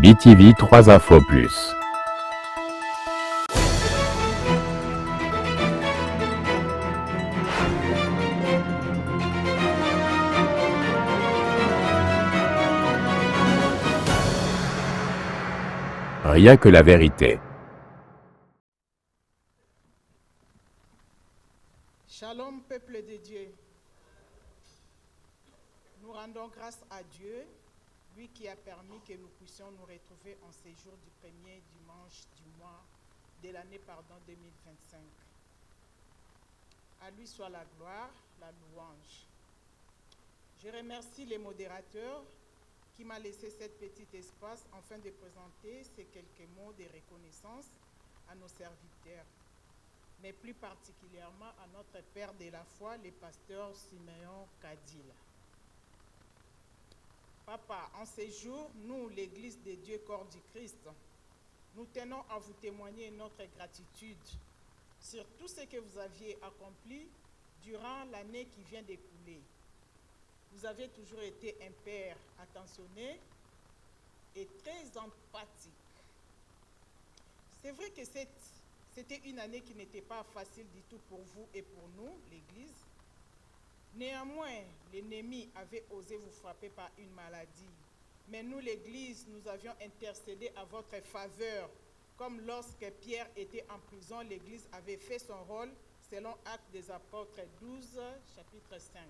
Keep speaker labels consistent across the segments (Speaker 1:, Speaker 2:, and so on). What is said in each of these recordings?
Speaker 1: BTV 3 Infos Plus. Rien que la vérité.
Speaker 2: Shalom, peuple de Dieu. Nous rendons grâce à Dieu, lui qui a permis que nous puissions nous retrouver en séjour du premier dimanche du mois de l'année 2025. À lui soit la gloire, la louange. Je remercie les modérateurs qui m'ont laissé cet petit espace afin de présenter ces quelques mots de reconnaissance à nos serviteurs, mais plus particulièrement à notre père de la foi, le pasteur Siméon Kadil. Papa, en ces jours, nous, l'Église de Dieu, corps du Christ, nous tenons à vous témoigner notre gratitude sur tout ce que vous aviez accompli durant l'année qui vient d'écouler. Vous avez toujours été un père attentionné et très empathique. C'est vrai que c'était une année qui n'était pas facile du tout pour vous et pour nous, l'Église. Néanmoins, l'ennemi avait osé vous frapper par une maladie. Mais nous, l'Église, nous avions intercédé à votre faveur. Comme lorsque Pierre était en prison, l'Église avait fait son rôle selon Actes des Apôtres 12, chapitre 5.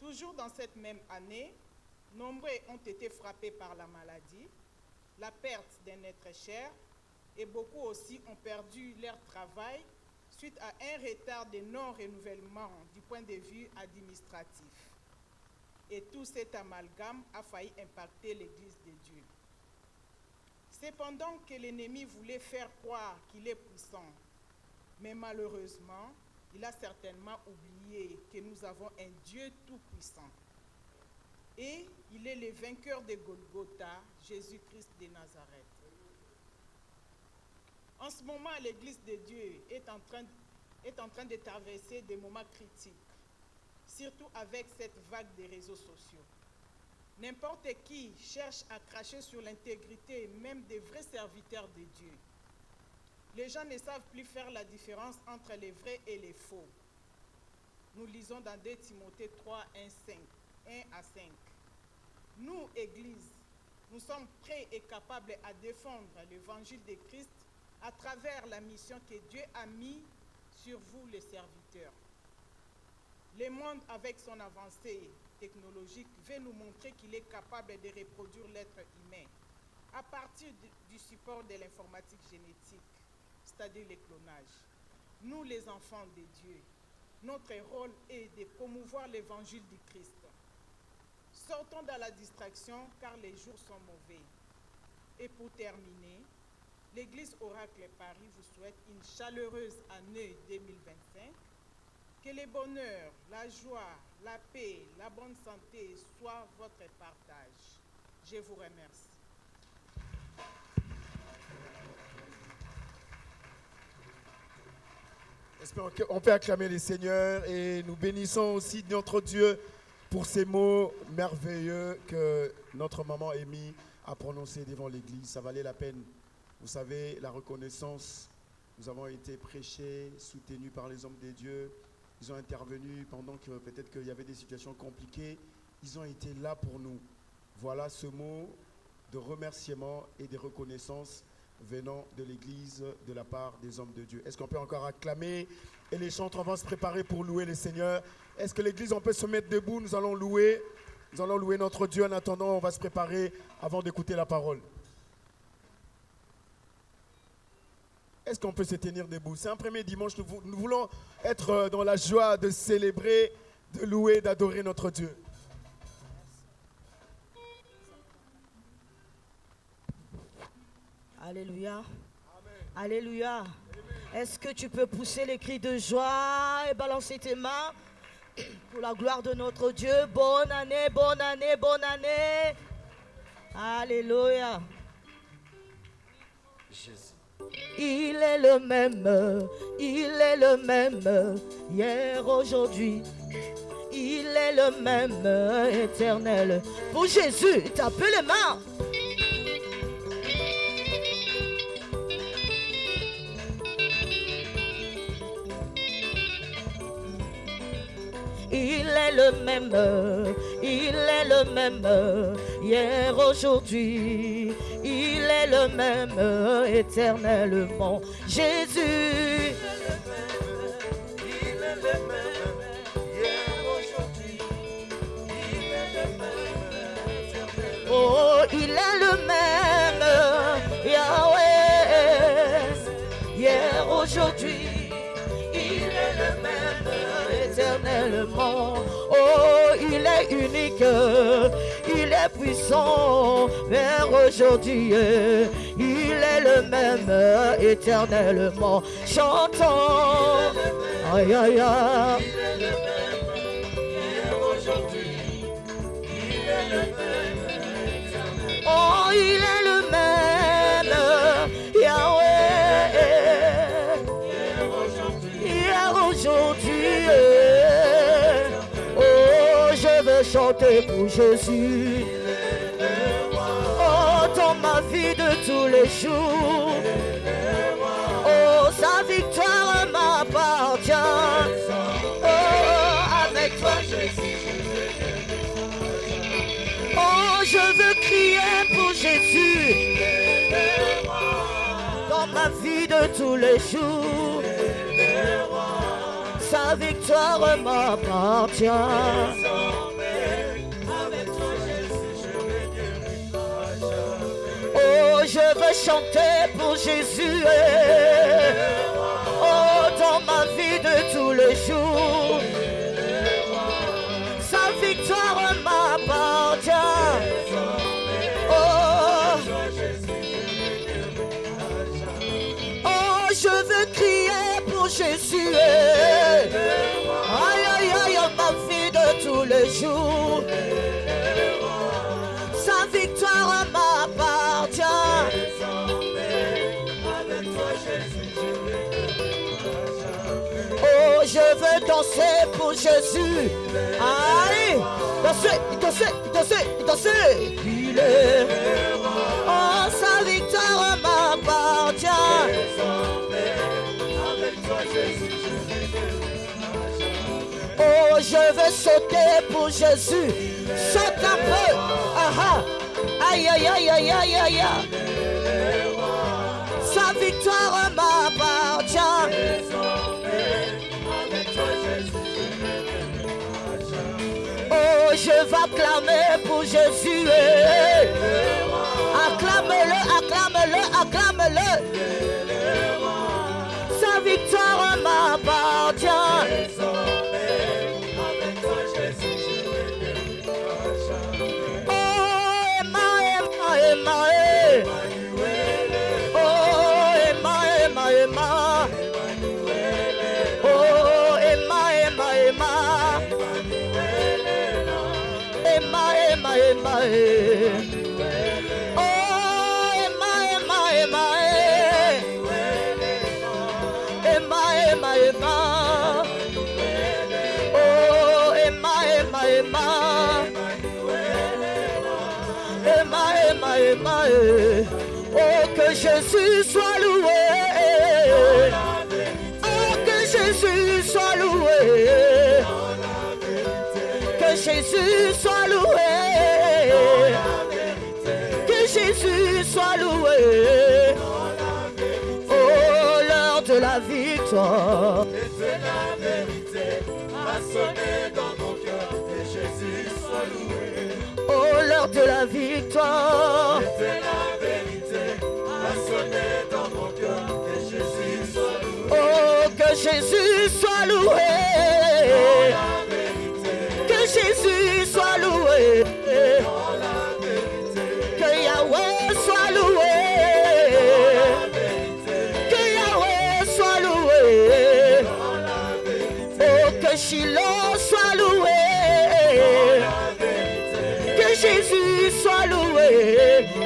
Speaker 2: Toujours dans cette même année, nombreux ont été frappés par la maladie, la perte d'un être cher, et beaucoup aussi ont perdu leur travail suite à un retard de non-renouvellement du point de vue administratif. Et tout cet amalgame a failli impacter l'Église de Dieu. Cependant que l'ennemi voulait faire croire qu'il est puissant, mais malheureusement, il a certainement oublié que nous avons un Dieu tout-puissant. Et il est le vainqueur de Golgotha, Jésus-Christ de Nazareth. En ce moment, l'Église de Dieu est en train de traverser des moments critiques, surtout avec cette vague des réseaux sociaux. N'importe qui cherche à cracher sur l'intégrité même des vrais serviteurs de Dieu. Les gens ne savent plus faire la différence entre les vrais et les faux. Nous lisons dans 2 Timothée 3, 1 à 5. Nous, Église, nous sommes prêts et capables à défendre l'évangile de Christ à travers la mission que Dieu a mise sur vous, les serviteurs. Le monde, avec son avancée technologique, veut nous montrer qu'il est capable de reproduire l'être humain à partir du support de l'informatique génétique, c'est-à-dire le clonage. Nous, les enfants de Dieu, notre rôle est de promouvoir l'évangile du Christ. Sortons de la distraction car les jours sont mauvais. Et pour terminer, l'Église Oracle Paris vous souhaite une chaleureuse année 2025. Que le bonheur, la joie, la paix, la bonne santé soient votre partage. Je vous remercie.
Speaker 3: Espérons qu'on peut acclamer les seigneurs et nous bénissons aussi notre Dieu pour ces mots merveilleux que notre maman Amy a prononcés devant l'Église. Ça valait la peine. Vous savez, la reconnaissance, nous avons été prêchés, soutenus par les hommes de Dieu. Ils ont intervenu pendant que peut-être qu'il y avait des situations compliquées. Ils ont été là pour nous. Voilà ce mot de remerciement et de reconnaissance venant de l'Église de la part des hommes de Dieu. Est-ce qu'on peut encore acclamer? Et les chantres vont se préparer pour louer le Seigneur. Est-ce que l'Église, on peut se mettre debout? Nous allons louer notre Dieu. En attendant, on va se préparer avant d'écouter la parole. Est-ce qu'on peut se tenir debout? C'est un premier dimanche, nous voulons être dans la joie de célébrer, de louer, d'adorer notre Dieu.
Speaker 4: Alléluia. Amen. Alléluia. Amen. Est-ce que tu peux pousser les cris de joie et balancer tes mains pour la gloire de notre Dieu? Bonne année, bonne année, bonne année. Alléluia.
Speaker 3: Jésus.
Speaker 4: Il est le même hier, aujourd'hui. Il est le même éternel. Pour Jésus, tapez les mains. Il est le même, hier, aujourd'hui, il est le même, éternellement. Jésus, il est le même, hier, aujourd'hui, il est le même, éternellement. Oh, il est le même, Yahweh, hier, aujourd'hui, il est le même, éternellement. Oh, il est unique, il est puissant, vers aujourd'hui, il est le même, éternellement. Chantons, aïe aïe aïe. Il est le même, hier, aujourd'hui, il est le même, éternellement. Oh, il est le même, Yahweh, hier, aujourd'hui. Je veux chanter pour Jésus. Oh, dans ma vie de tous les jours. Oh, sa victoire m'appartient. Oh, avec toi Jésus. Oh, je veux crier pour Jésus. Dans ma vie de tous les jours. Sa victoire m'appartient. Oh, je veux chanter pour Jésus. Oh, dans ma vie de tous les jours. Sa victoire m'appartient. Oh, je veux crier pour Jésus. Aïe, aïe, aïe, ma vie de tous les jours. Sa victoire m'appartient. Oh, je veux danser pour Jésus. Allez, danser, danser, danser, danser. Il est. Oh, sa victoire m'appartient. Oh, je veux sauter pour Jésus. Saute un peu. Aha. Aïe, aïe, aïe, aïe, aïe, aïe. Sa victoire m'appartient. Oh, je vais acclamer pour Jésus. Acclame-le, acclame-le, acclame-le. Sa victoire m'appartient. Oh, que Jésus soit loué. Oh, que Jésus soit loué. Que Jésus soit loué. Que Jésus soit loué. Oh, l'heure de la victoire.
Speaker 5: Et de la vérité a sonné dans mon cœur. Que Jésus soit loué.
Speaker 4: Oh, l'heure de la victoire.
Speaker 5: Et de la vérité a sonné dans mon cœur. Que Jésus soit loué.
Speaker 4: Oh, que Jésus soit loué.
Speaker 5: Dans la vérité.
Speaker 4: Que Jésus soit loué.
Speaker 5: Dans la vérité.
Speaker 4: Que Yahweh soit loué.
Speaker 5: Dans la vérité.
Speaker 4: Que Yahweh soit loué.
Speaker 5: Dans la vérité.
Speaker 4: Oh, que Shiloh soit loué. Que Jésus soit loué.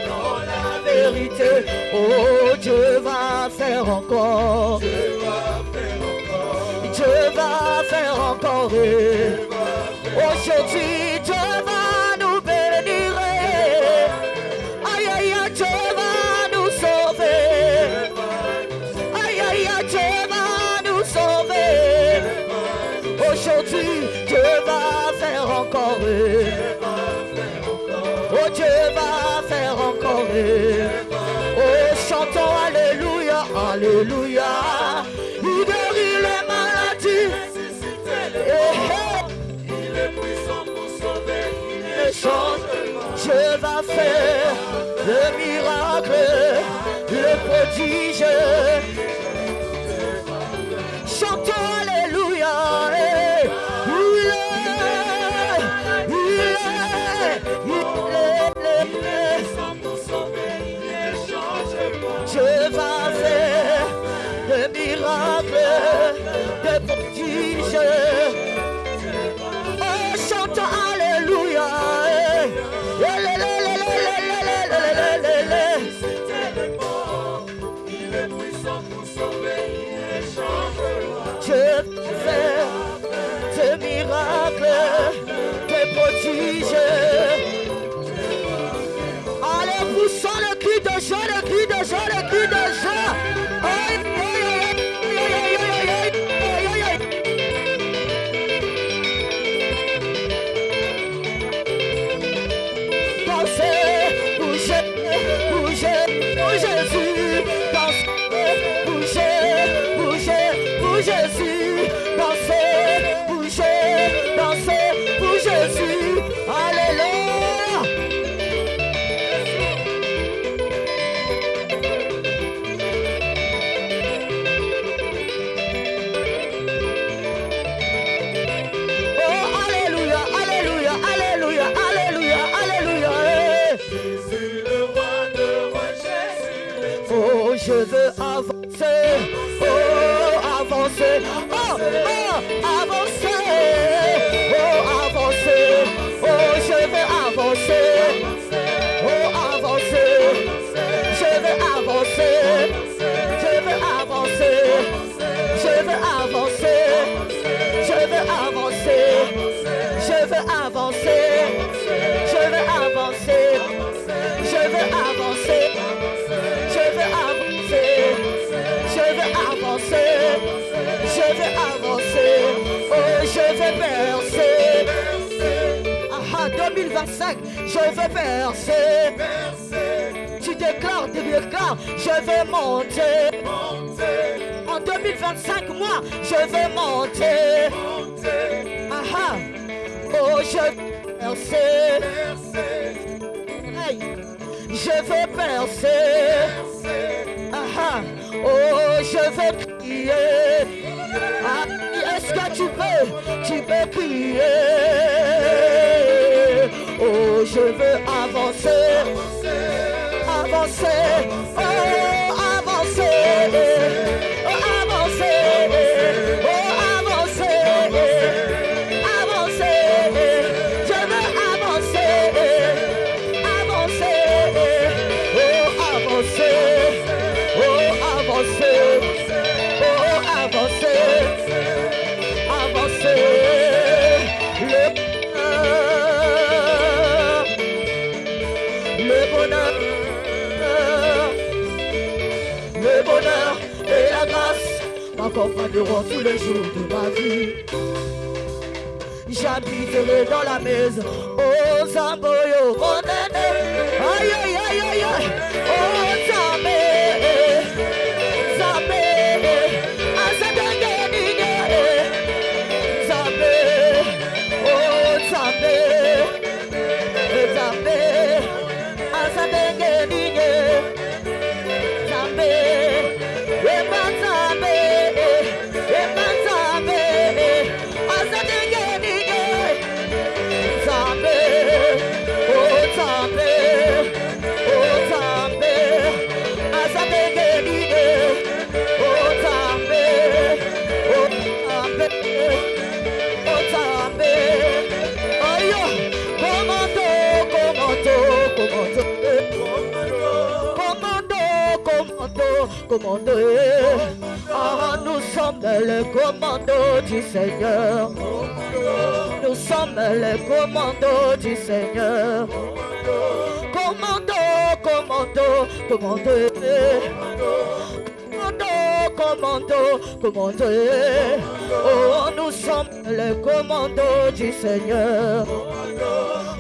Speaker 5: Dans la
Speaker 4: Vérité. Oh, Dieu va faire encore.
Speaker 5: Dieu va faire encore.
Speaker 4: Dieu va faire encore.
Speaker 5: Dieu va
Speaker 4: Aujourd'hui, Dieu va nous bénir. Aïe, aïe, aïe, Dieu va nous sauver. Aïe, aïe, aïe, Dieu va nous sauver. Aujourd'hui, Dieu va faire encore. Oh, Dieu va faire encore. Oh, chantons Alléluia, Alléluia. Il guérit les maladies.
Speaker 5: Il est puissant pour sauver.
Speaker 4: Il chante. Dieu va faire le miracle, le prodige. Chantons Alléluia. Dieu va faire le miracle, le prodige. Oh, chantons Alléluia.
Speaker 5: Il est puissant pour sauver. Il échange.
Speaker 4: Dieu va faire ce miracle, des prodiges. Allez, poussons le cri de joie, le cri de joie, le cri de joie. Aïe, aïe, aïe, aïe, aïe, aïe, aïe. Dansez, bougez, bougez, pour Jésus. Dansez, bougez, bougez, pour Jésus. Dansez, bougez, dansez pour Jésus. Alléluia. Oh, Alléluia, Alléluia, Alléluia, Alléluia, Alléluia.
Speaker 5: Jésus le roi de roi, Jésus.
Speaker 4: Oh, je veux avancer. Oh, avancer. Oh, oh, avancer. Oh, avancer. Oh, je veux avancer. Oh, avancer. Je veux avancer. Je veux avancer. Je veux avancer. Je veux avancer. Je veux avancer. Je veux avancer. Je veux avancer. Je veux avancer. Je veux avancer. Je veux avancer. Oh, je veux percer. Ah, 2025, je veux percer. Tu déclares, je veux monter. En 2025, moi, je veux monter. Ah, oh, je veux percer. Hey, je veux percer. Ah, oh, je veux crier. Ah, est-ce que tu peux crier? Oh, je veux avancer. Avancer. Oh, avancer. Oh, avancer. Oh, avancer. Avancer. Je veux avancer. Avancer. Oh, avancer. Oh, avancer. Oh, avancer. Avancer. Le bonheur. Le bonheur et la grâce m'accompagneront tous les jours de ma vie. J'habiterai dans la maison, oh Zamboyo, mon aîné. Aïe, aïe, aïe, aïe, aïe, oh Zambé, Zambé, Azadenge Nige, Zambé, oh Zambé, Zambé, Azadenge Nige, Zambé, Ema Zambé, Ema Zambé, Azadenge Nige, Zambé, oh Zambé, oh Zambé, Azadenge Nige, oh Zambé, oh Zambé, oh Zambé, oh yo, commando, commando, commando, commando, commando, commando, Ah, nous sommes les commandos du Seigneur. Nous sommes les commandos du Seigneur. Commando, commando, commando. Commando, commando. Oh, nous sommes les commandos du Seigneur.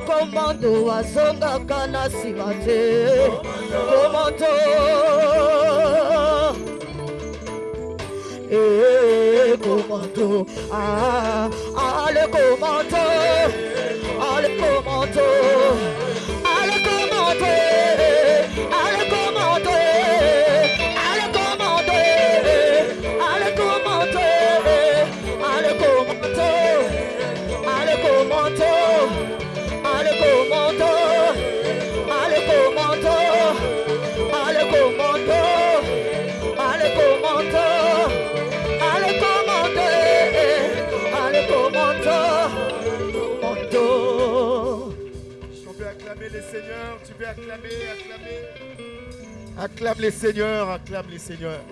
Speaker 4: Commando, azonga kana simate. Commando. Commando, le commando, le commando, le commando, le commando, le commando, le commando, le commando, le commando, le commando, le commando, le commando, le commando.
Speaker 3: On peut acclamer les seigneurs, tu peux acclamer. Acclame les seigneurs, acclame les seigneurs.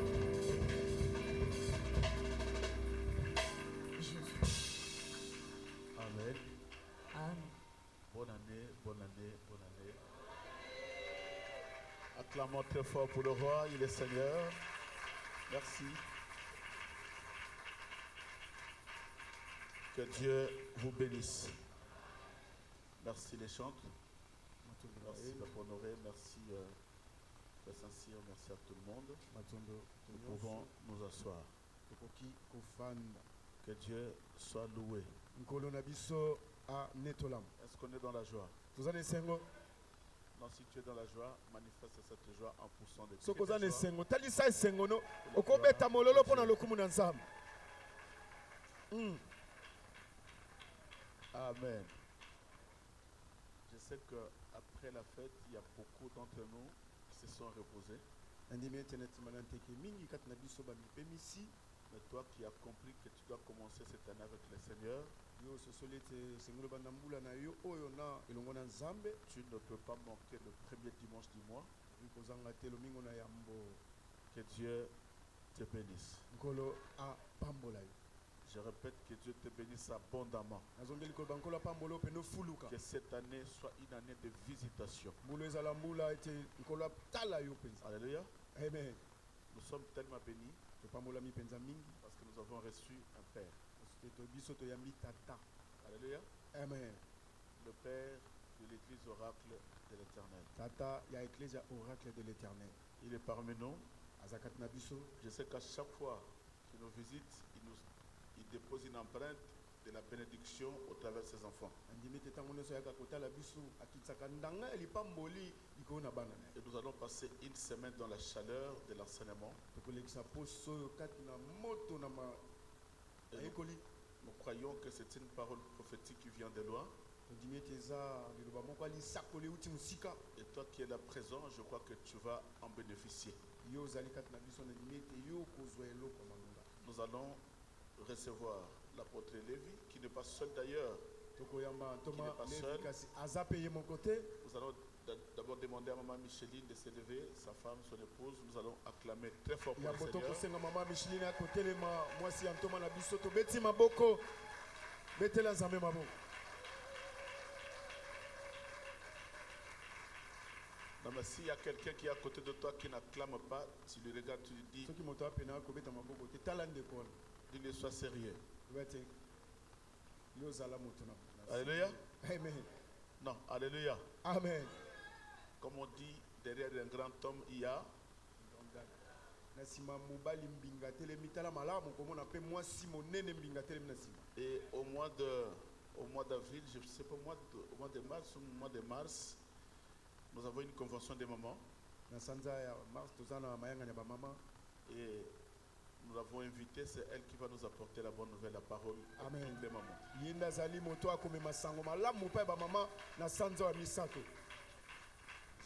Speaker 5: Amen. Bonne année, bonne année, bonne année. Acclamons très fort pour le roi, il est Seigneur. Merci. Que Dieu vous bénisse. Merci les chantres. Merci Papa Honoré, merci le Saint-Cyr, merci à tout le monde. Nous pouvons nous asseoir. Que Dieu soit loué. Est-ce qu'on est dans la joie? Non, si tu es dans la joie, manifeste cette joie en poussant des cris de joie. Amen. Je sais qu'après la fête, il y a beaucoup d'entre nous qui se sont reposés. Mais toi qui as compris que tu dois commencer cette année avec le Seigneur, tu ne peux pas manquer le premier dimanche du mois. Que Dieu te bénisse. Je répète, que Dieu te bénisse abondamment. Que cette année soit une année de visitation. Alléluia.
Speaker 3: Amen.
Speaker 5: Nous sommes tellement bénis parce que nous avons reçu un Père. Alléluia.
Speaker 3: Amen.
Speaker 5: Le Père de l'Église oracle de l'Éternel. Il est parmi nous. Je sais qu'à chaque fois qu'il nous visite, il dépose une empreinte de la bénédiction au travers de ses enfants. Et nous allons passer une semaine dans la chaleur de l'enseignement. Et nous croyons que c'est une parole prophétique qui vient de loin. Et toi qui es là présent, je crois que tu vas en bénéficier. Nous allons recevoir l'apôtre Lévi, qui n'est pas seul d'ailleurs. Nous allons d'abord demander à maman Micheline de s'élever, sa femme, son épouse. Nous allons acclamer très fort pour le Seigneur. Non, mais s'il y a quelqu'un qui est à côté de toi qui n'acclame pas, tu le regardes, tu lui dis, dis-lui, sois sérieux. Alléluia.
Speaker 3: Amen.
Speaker 5: Non, alléluia.
Speaker 3: Amen.
Speaker 5: Comme on dit, derrière un grand homme, il y a. Et au mois d'avril, je ne sais pas, au mois de mars ou au mois de mars, nous avons une convention des mamans. Et nous l'avons invitée, c'est elle qui va nous apporter la bonne nouvelle, la parole.
Speaker 3: Amen.
Speaker 5: Des mamans.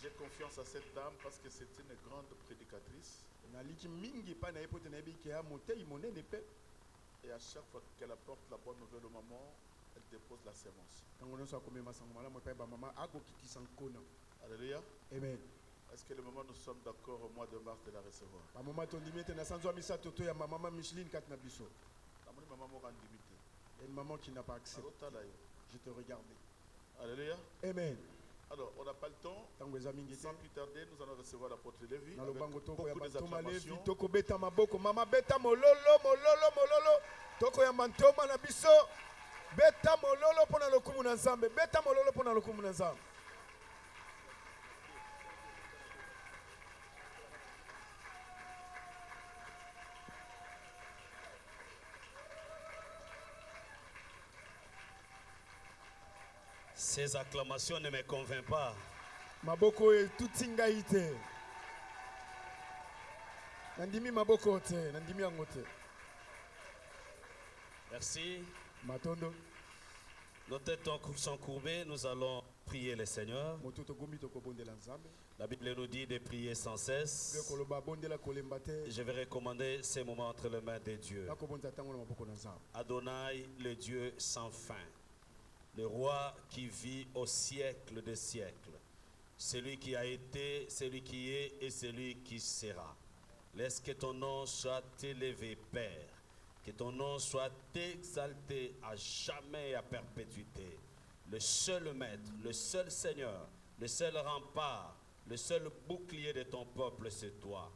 Speaker 5: J'ai confiance à cette dame parce que c'est une grande prédicatrice. Et à chaque fois qu'elle apporte la bonne nouvelle aux mamans, elle dépose la sémence. Alléluia.
Speaker 3: Amen.
Speaker 5: Est-ce Est-ce que le moment nous sommes d'accord au mois de mars de la recevoir?
Speaker 3: bamama tondimi ete na sanzo ya misato to ya mama Micheline kati na biso.
Speaker 5: Namoni maman moko andimi te.
Speaker 3: Il y a une maman qui n'a pas accès.
Speaker 5: Azotala ye.
Speaker 3: Je te regardais.
Speaker 5: Alléluia.
Speaker 3: Amen.
Speaker 5: Alors, on n'a pas le temps.
Speaker 3: Tango eza mingi te.
Speaker 5: Sans plus tarder, nous allons recevoir l'apôtre Lévi
Speaker 3: Na
Speaker 5: avec
Speaker 3: lobango toko ya
Speaker 5: beaucoup
Speaker 3: bantoma Levi
Speaker 5: d'acclamations.
Speaker 3: toko beta maboko mama beta mololo toko ya mantoma na biso beta mololo pona lokumu na Nzambe beta mololo pona lokumu na Nzambe.
Speaker 6: Ces acclamations ne me convainquent pas.
Speaker 3: Maboko etuti ngai te. Nandimi maboko te, nandimi yango te.
Speaker 6: Merci.
Speaker 3: Matondo
Speaker 6: Nos têtes sont courbées, nous allons prier le Seigneur.
Speaker 3: moto togombi tokobondela Nzambe.
Speaker 6: La Bible nous dit de prier sans cesse.
Speaker 3: Be koloba bondela kolemba te.
Speaker 6: Je vais recommander ces moments entre les mains de Dieu.
Speaker 3: Nakobonza tango na maboko na Nzambe.
Speaker 6: Adonai, le Dieu sans fin, le roi qui vit au siècle des siècles, celui qui a été, celui qui est et celui qui sera. Laisse que ton nom soit élevé, Père, que ton nom soit exalté à jamais et à perpétuité. Le seul maître, le seul Seigneur, le seul rempart, le seul bouclier de ton peuple, c'est toi.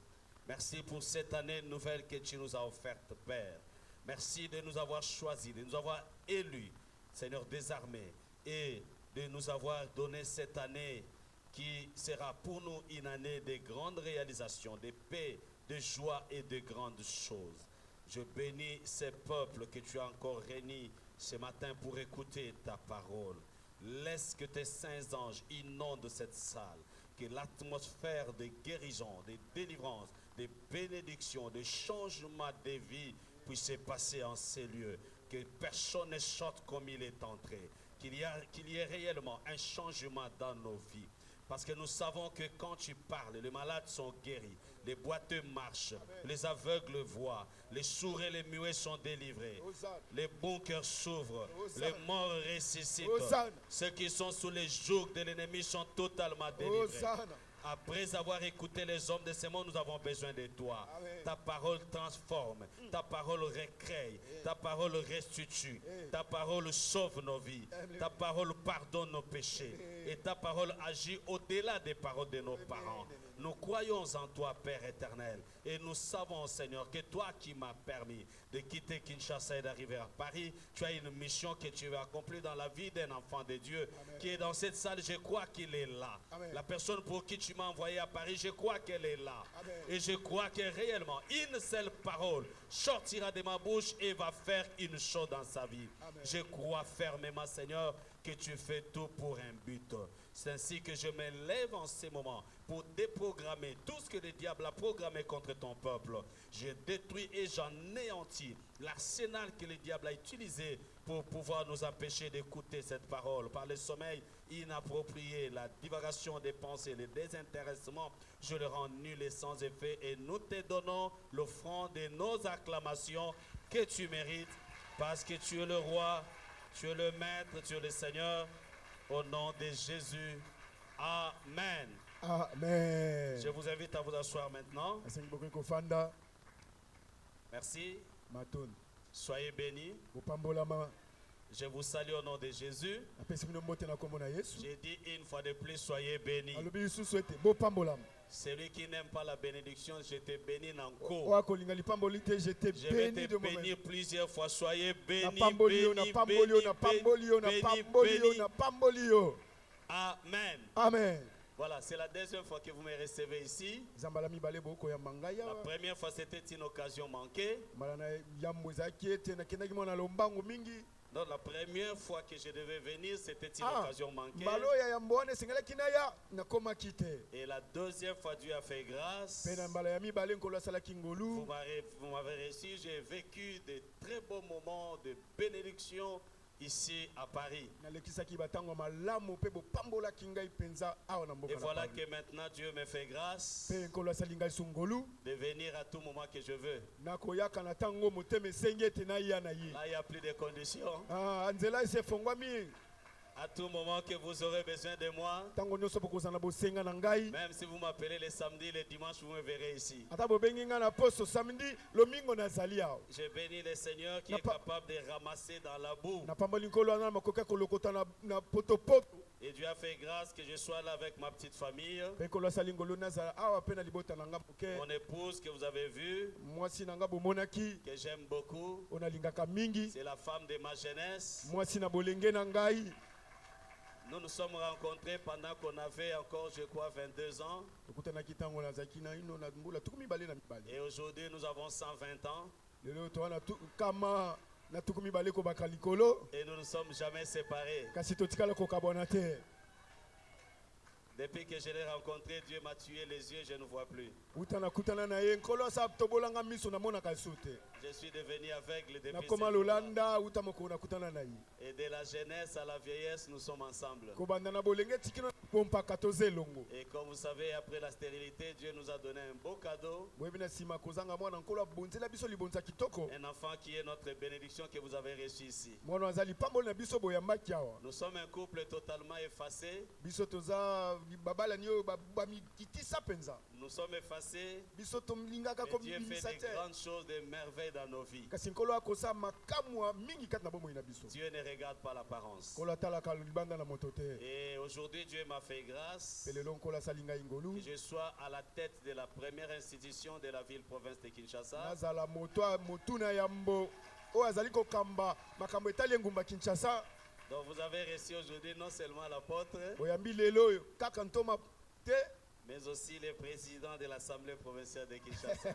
Speaker 6: Merci pour cette année nouvelle que tu nous as offerte, Père. Merci de nous avoir choisis, de nous avoir élus, Seigneur, désarmés, et de nous avoir donné cette année qui sera pour nous une année de grandes réalisations, de paix, de joie et de grandes choses. Je bénis ces peuples que tu as encore réunis ce matin pour écouter ta parole. Laisse que tes saints anges inondent cette salle, que l'atmosphère de guérison, de délivrance, de bénédiction, de changement de vie puisse se passer en ces lieux. Que personne ne sorte comme il est entré. Qu'il y ait réellement un changement dans nos vies. Parce que nous savons que quand tu parles, les malades sont guéris, les boiteux marchent, les aveugles voient, les sourds et les muets sont délivrés, les bons cœurs s'ouvrent, les morts ressuscitent. Ceux qui sont sous les jougs de l'ennemi sont totalement délivrés. Après avoir écouté les hommes de ce monde, nous avons besoin de toi. Amen. Ta parole transforme, ta parole recrée, ta parole restitue, ta parole sauve nos vies, ta parole pardonne nos péchés et ta parole agit au-delà des paroles de nos parents. Nous croyons en toi, Père éternel, et nous savons, Seigneur, que toi qui m'as permis de quitter Kinshasa et d'arriver à Paris, tu as une mission que tu veux accomplir dans la vie d'un enfant de Dieu. Amen. Qui est dans cette salle, je crois qu'il est là. Amen. La personne pour qui tu m'as envoyé à Paris, je crois qu'elle est là. Amen. Et je crois que réellement, une seule parole sortira de ma bouche et va faire une chose dans sa vie. Amen. Je crois fermement, Seigneur, que tu fais tout pour un but. C'est ainsi que je me lève en ces moments pour déprogrammer tout ce que le diable a programmé contre ton peuple. Je détruis et j'anéantis l'arsenal que le diable a utilisé pour pouvoir nous empêcher d'écouter cette parole. Par le sommeil inapproprié, la divagation des pensées, le désintéressement, je le rends nul et sans effet. Et nous te donnons l'offrande de nos acclamations que tu mérites, parce que tu es le roi, tu es le maître, tu es le Seigneur. Au nom de Jésus. Amen.
Speaker 3: Amen.
Speaker 6: Je vous invite à vous asseoir maintenant. Merci. Soyez bénis. Je vous salue au nom de Jésus. J'ai dit une fois de plus, soyez bénis. Celui qui n'aime pas la bénédiction, je te bénis encore. Je vais te bénir plusieurs fois. Soyez bénis, Amen.
Speaker 3: Amen.
Speaker 6: Voilà, c'est la deuxième fois que vous me recevez ici. La première fois, c'était une occasion manquée. Donc la première fois que je devais venir, c'était une occasion manquée. Et la deuxième fois, Dieu a fait grâce. Vous m'avez reçu, j'ai vécu de très beaux moments de bénédiction ici à Paris. Et voilà que maintenant Dieu me fait grâce de venir à tout moment que je veux. Là, il n'y a plus de conditions. À tout moment que vous aurez besoin de moi,
Speaker 3: ntango nyonso bokozala na bosenga na ngai
Speaker 6: même si vous m'appelez les samedis, les dimanches, vous me verrez ici.
Speaker 3: ata bobengi ngai na poso samedi lomingo nazali awa
Speaker 6: Je bénis le Seigneur qui
Speaker 3: N'a
Speaker 6: est
Speaker 3: pas-
Speaker 6: capable de ramasser dans la boue.
Speaker 3: napamboli nkolo wana makoki kolokota na potopoto
Speaker 6: Et Dieu a fait grâce que je sois là avec ma petite famille.
Speaker 3: mpe nkolo asali ngolo nazala awa mpe na libota na nga moke
Speaker 6: Mon épouse que vous avez vue,
Speaker 3: mwasi na nga bomonaki
Speaker 6: que j'aime beaucoup,
Speaker 3: oyo nalingaka mingi
Speaker 6: c'est la femme de ma jeunesse.
Speaker 3: mwasi na bolenge na ngai
Speaker 6: Nous nous sommes rencontrés pendant qu'on avait encore, je crois, 22 ans.
Speaker 3: tokutanaki ntango nazalaki na ino na mbula tuku mibale na mibale
Speaker 6: Et aujourd'hui, nous avons 120 ans.
Speaker 3: lelo toa na kama na tuku mibale kobaka likolo
Speaker 6: Et nous ne sommes jamais séparés.
Speaker 3: kasi totikala kokabwana te
Speaker 6: Depuis que je l'ai rencontré, Dieu m'a tué les yeux, je ne vois plus.
Speaker 3: uta nakutana na ye nkolo asa tobolanga miso namonaka so te
Speaker 6: Je suis devenu aveugle depuis
Speaker 3: nakoma
Speaker 6: ce jour-là.
Speaker 3: lolanda uta mokolo nakutana na ye
Speaker 6: Et de la jeunesse à la vieillesse, nous sommes ensemble.
Speaker 3: kobanda na bolenge tikino pompaka toza elongo
Speaker 6: Et comme vous savez, après la stérilité, Dieu nous a donné un beau cadeau.
Speaker 3: boyebi na nsima kozanga mwana nkolo abonzela biso libonza kitoko
Speaker 6: Un enfant qui est notre bénédiction que vous avez reçu ici.
Speaker 3: mwana aza lipamboli na biso boyambaki awa
Speaker 6: Nous sommes un couple totalement effacé.
Speaker 3: biso toza babalani oyo bamikitisa mpenza
Speaker 6: Nous sommes effacés.
Speaker 3: biso tolingaka
Speaker 6: Mais Dieu fait
Speaker 3: kobimisa
Speaker 6: de
Speaker 3: te
Speaker 6: grandes choses, des merveilles dans nos vies.
Speaker 3: kasi nkolo akosala makamwa mingi kati na bomoi na biso
Speaker 6: Dieu ne regarde pas l'apparence.
Speaker 3: nkolo atalaka libanda na moto te
Speaker 6: Et aujourd'hui, Dieu m'a fait grâce
Speaker 3: mpe lelo nkolo asali ngai ngolu
Speaker 6: que je sois à la tête de la première institution de la ville-province de Kinshasa.
Speaker 3: nazala motuna yambo oyo azali kokamba makambo etali engumba kinshasa
Speaker 6: Donc vous avez reçu aujourd'hui non seulement l'apôtre,
Speaker 3: oyambi lelo oyo kaka ntoma te
Speaker 6: mais aussi le président de l'Assemblée provinciale de Kinshasa.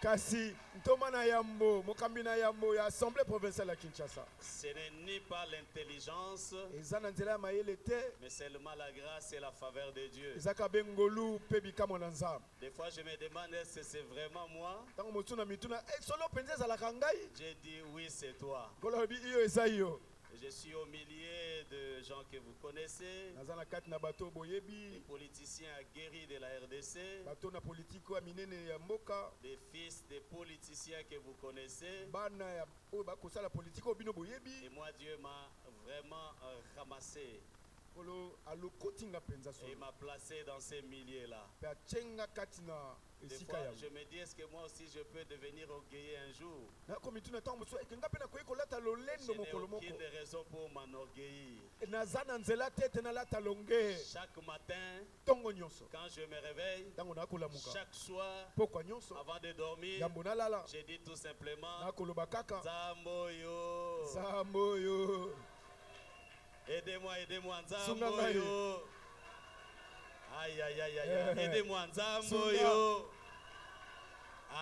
Speaker 3: kasi ntoma na yambo mokambi na yambo ya assemblée provinciale ya kinshasa
Speaker 6: Ce n'est ni par l'intelligence,
Speaker 3: eza na nzela ya mayele te
Speaker 6: mais seulement la grâce et la faveur de Dieu.
Speaker 3: ezaka be ngolu mpe bikamwa na nzambe
Speaker 6: Des fois, je me demande est-ce que c'est vraiment moi.
Speaker 3: ntango motuna mituna solo mpenza ezalaka ngai
Speaker 6: J'ai dit oui, c'est toi.
Speaker 3: nkolo alobi iyo eza yo
Speaker 6: Je suis au milieu de gens que vous connaissez,
Speaker 3: naza na kati na bato oyo
Speaker 6: des
Speaker 3: boyebi
Speaker 6: politiciens aguerris de la RDC,
Speaker 3: bato na politiki oyo ya minene ya mboka
Speaker 6: des fils des politiciens que vous connaissez.
Speaker 3: bana ya oyo bakosala politiki oyo bino boyebi
Speaker 6: Et moi, Dieu m'a vraiment ramassé
Speaker 3: nkolo alokotinga mpenza
Speaker 6: et
Speaker 3: solo
Speaker 6: m'a placé dans ces milieux-là.
Speaker 3: mpe atyenga kati na
Speaker 6: Des
Speaker 3: esika
Speaker 6: fois,
Speaker 3: yango
Speaker 6: je me dis, est-ce que moi aussi je peux devenir orgueilleux un jour?
Speaker 3: nakomi tuna ntango mosusu eke nga mpe nakoki kolata
Speaker 6: Je
Speaker 3: lolendo
Speaker 6: n'ai
Speaker 3: mokolo moko
Speaker 6: aucune raison pour m'enorgueillir.
Speaker 3: naza na nzela te ete nalata longe
Speaker 6: Chaque matin,
Speaker 3: ntongo nyonso
Speaker 6: quand je me réveille,
Speaker 3: ntango nakolamuka
Speaker 6: chaque soir,
Speaker 3: pokwa nyonso
Speaker 6: avant de dormir,
Speaker 3: yambo nalala
Speaker 6: je dis tout simplement,
Speaker 3: nakoloba kaka
Speaker 6: Zamboyo,
Speaker 3: nzambe oyo
Speaker 6: aidez-moi, aidez-moi,
Speaker 3: Sunga
Speaker 6: Zamboyo. Aïe, aïe, aïe, aïe, aïe. Aidez-moi,
Speaker 3: Sunga.
Speaker 6: Zamboyo.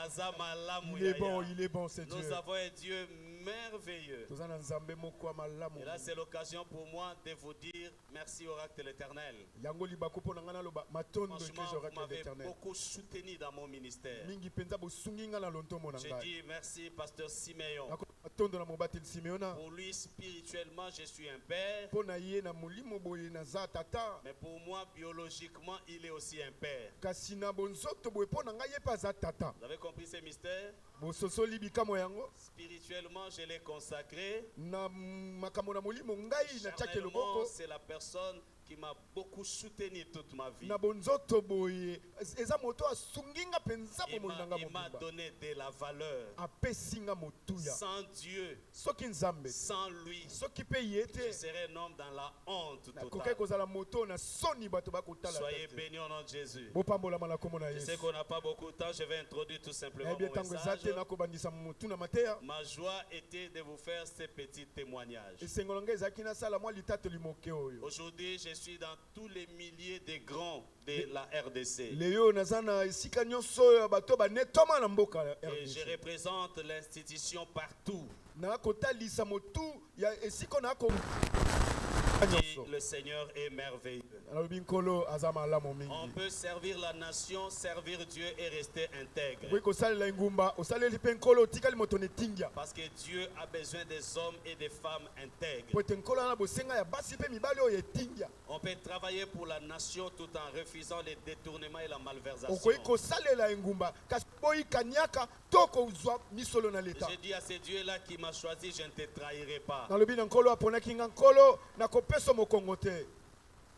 Speaker 6: Azamalamu
Speaker 3: il est
Speaker 6: yaya.
Speaker 3: bon il est bon c'est
Speaker 6: Nous
Speaker 3: Dieu
Speaker 6: avons un Dieu merveilleux.
Speaker 3: toza na nzambe moko ya malamu
Speaker 6: Et là, c'est l'occasion pour moi de vous dire merci au Oracle de l'Éternel.
Speaker 3: yango libako mpo na ngai naloba matondo
Speaker 6: Franchement,
Speaker 3: eklesia
Speaker 6: vous
Speaker 3: oracle
Speaker 6: m'avez
Speaker 3: d'éternel
Speaker 6: beaucoup soutenu dans mon ministère.
Speaker 3: mingi mpenza bosungi ngai na lontomo na
Speaker 6: Je
Speaker 3: ngai
Speaker 6: dis merci, Pasteur Siméon.
Speaker 3: nakoba matondo na mobateli simeona
Speaker 6: Pour lui, spirituellement, je suis un père.
Speaker 3: mpo na ye na molimo boye naza tata
Speaker 6: Mais pour moi, biologiquement, il est aussi un père.
Speaker 3: kasi na bonzoto boye mpo na ngai ye mpe aza tata
Speaker 6: Vous avez compris ce mystère?
Speaker 3: bososoli bikamwa yango
Speaker 6: Spirituellement, je l'ai consacré.
Speaker 3: na makambo na molimo ngai natiaki
Speaker 6: Charnellement,
Speaker 3: loboko
Speaker 6: c'est la personne qui m'a beaucoup soutenu toute ma vie.
Speaker 3: na bonzoto boye eza moto asungi nga mpenza bomoi na nga
Speaker 6: Il m'a
Speaker 3: mobimba
Speaker 6: donné de la valeur.
Speaker 3: apesi nga motuya
Speaker 6: Sans Dieu,
Speaker 3: soki nzambe
Speaker 6: sans lui,
Speaker 3: soki mpe ye
Speaker 6: je
Speaker 3: te
Speaker 6: serais un homme dans la honte
Speaker 3: nakoki
Speaker 6: totale.
Speaker 3: kozala moto na soni bato bakotala
Speaker 6: Soyez
Speaker 3: te
Speaker 6: bénis au nom de Jésus.
Speaker 3: bopambolama na kombo na
Speaker 6: Je sais
Speaker 3: yesu
Speaker 6: qu'on n'a pas beaucoup de temps, je vais introduire tout simplement
Speaker 3: nayebi
Speaker 6: mon
Speaker 3: ntango eza
Speaker 6: message.
Speaker 3: te nakobandisa motu na mateya
Speaker 6: Ma joie était de vous faire ces petits témoignages.
Speaker 3: esengelo ngai ezalaki nasala mwa litatoli moke oyo
Speaker 6: Aujourd'hui, je suis dans tous les milliers de grands de la RDC.
Speaker 3: leyo naza na esika nyonso oyo ya bato banetoma na mboka ya
Speaker 6: Et je
Speaker 3: RDC
Speaker 6: représente l'institution partout.
Speaker 3: nakotalisa motu ya esika nako
Speaker 6: Et
Speaker 3: nyonso
Speaker 6: le Seigneur est merveilleux.
Speaker 3: Alobi nkolo aza malamu mingi.
Speaker 6: On peut servir la nation, servir Dieu et rester intègre.
Speaker 3: Oui, kosalela ngumba, osaleli pe nkolo tikali moto ne tingia.
Speaker 6: Parce que Dieu a besoin des hommes et des femmes intègres.
Speaker 3: Po te nkolo na bosenga ya basi pe mibali oyo etingia.
Speaker 6: On peut travailler pour la nation tout en refusant les détournements et la malversation.
Speaker 3: Okoyi kosalela ngumba, kasi boyi kanyaka toko uzwa misolo na leta.
Speaker 6: J'ai dit à ce Dieu-là qui m'a choisi, je ne te trahirai pas.
Speaker 3: Nalobi na nkolo aponaki nga nkolo na kopesa mokongo te.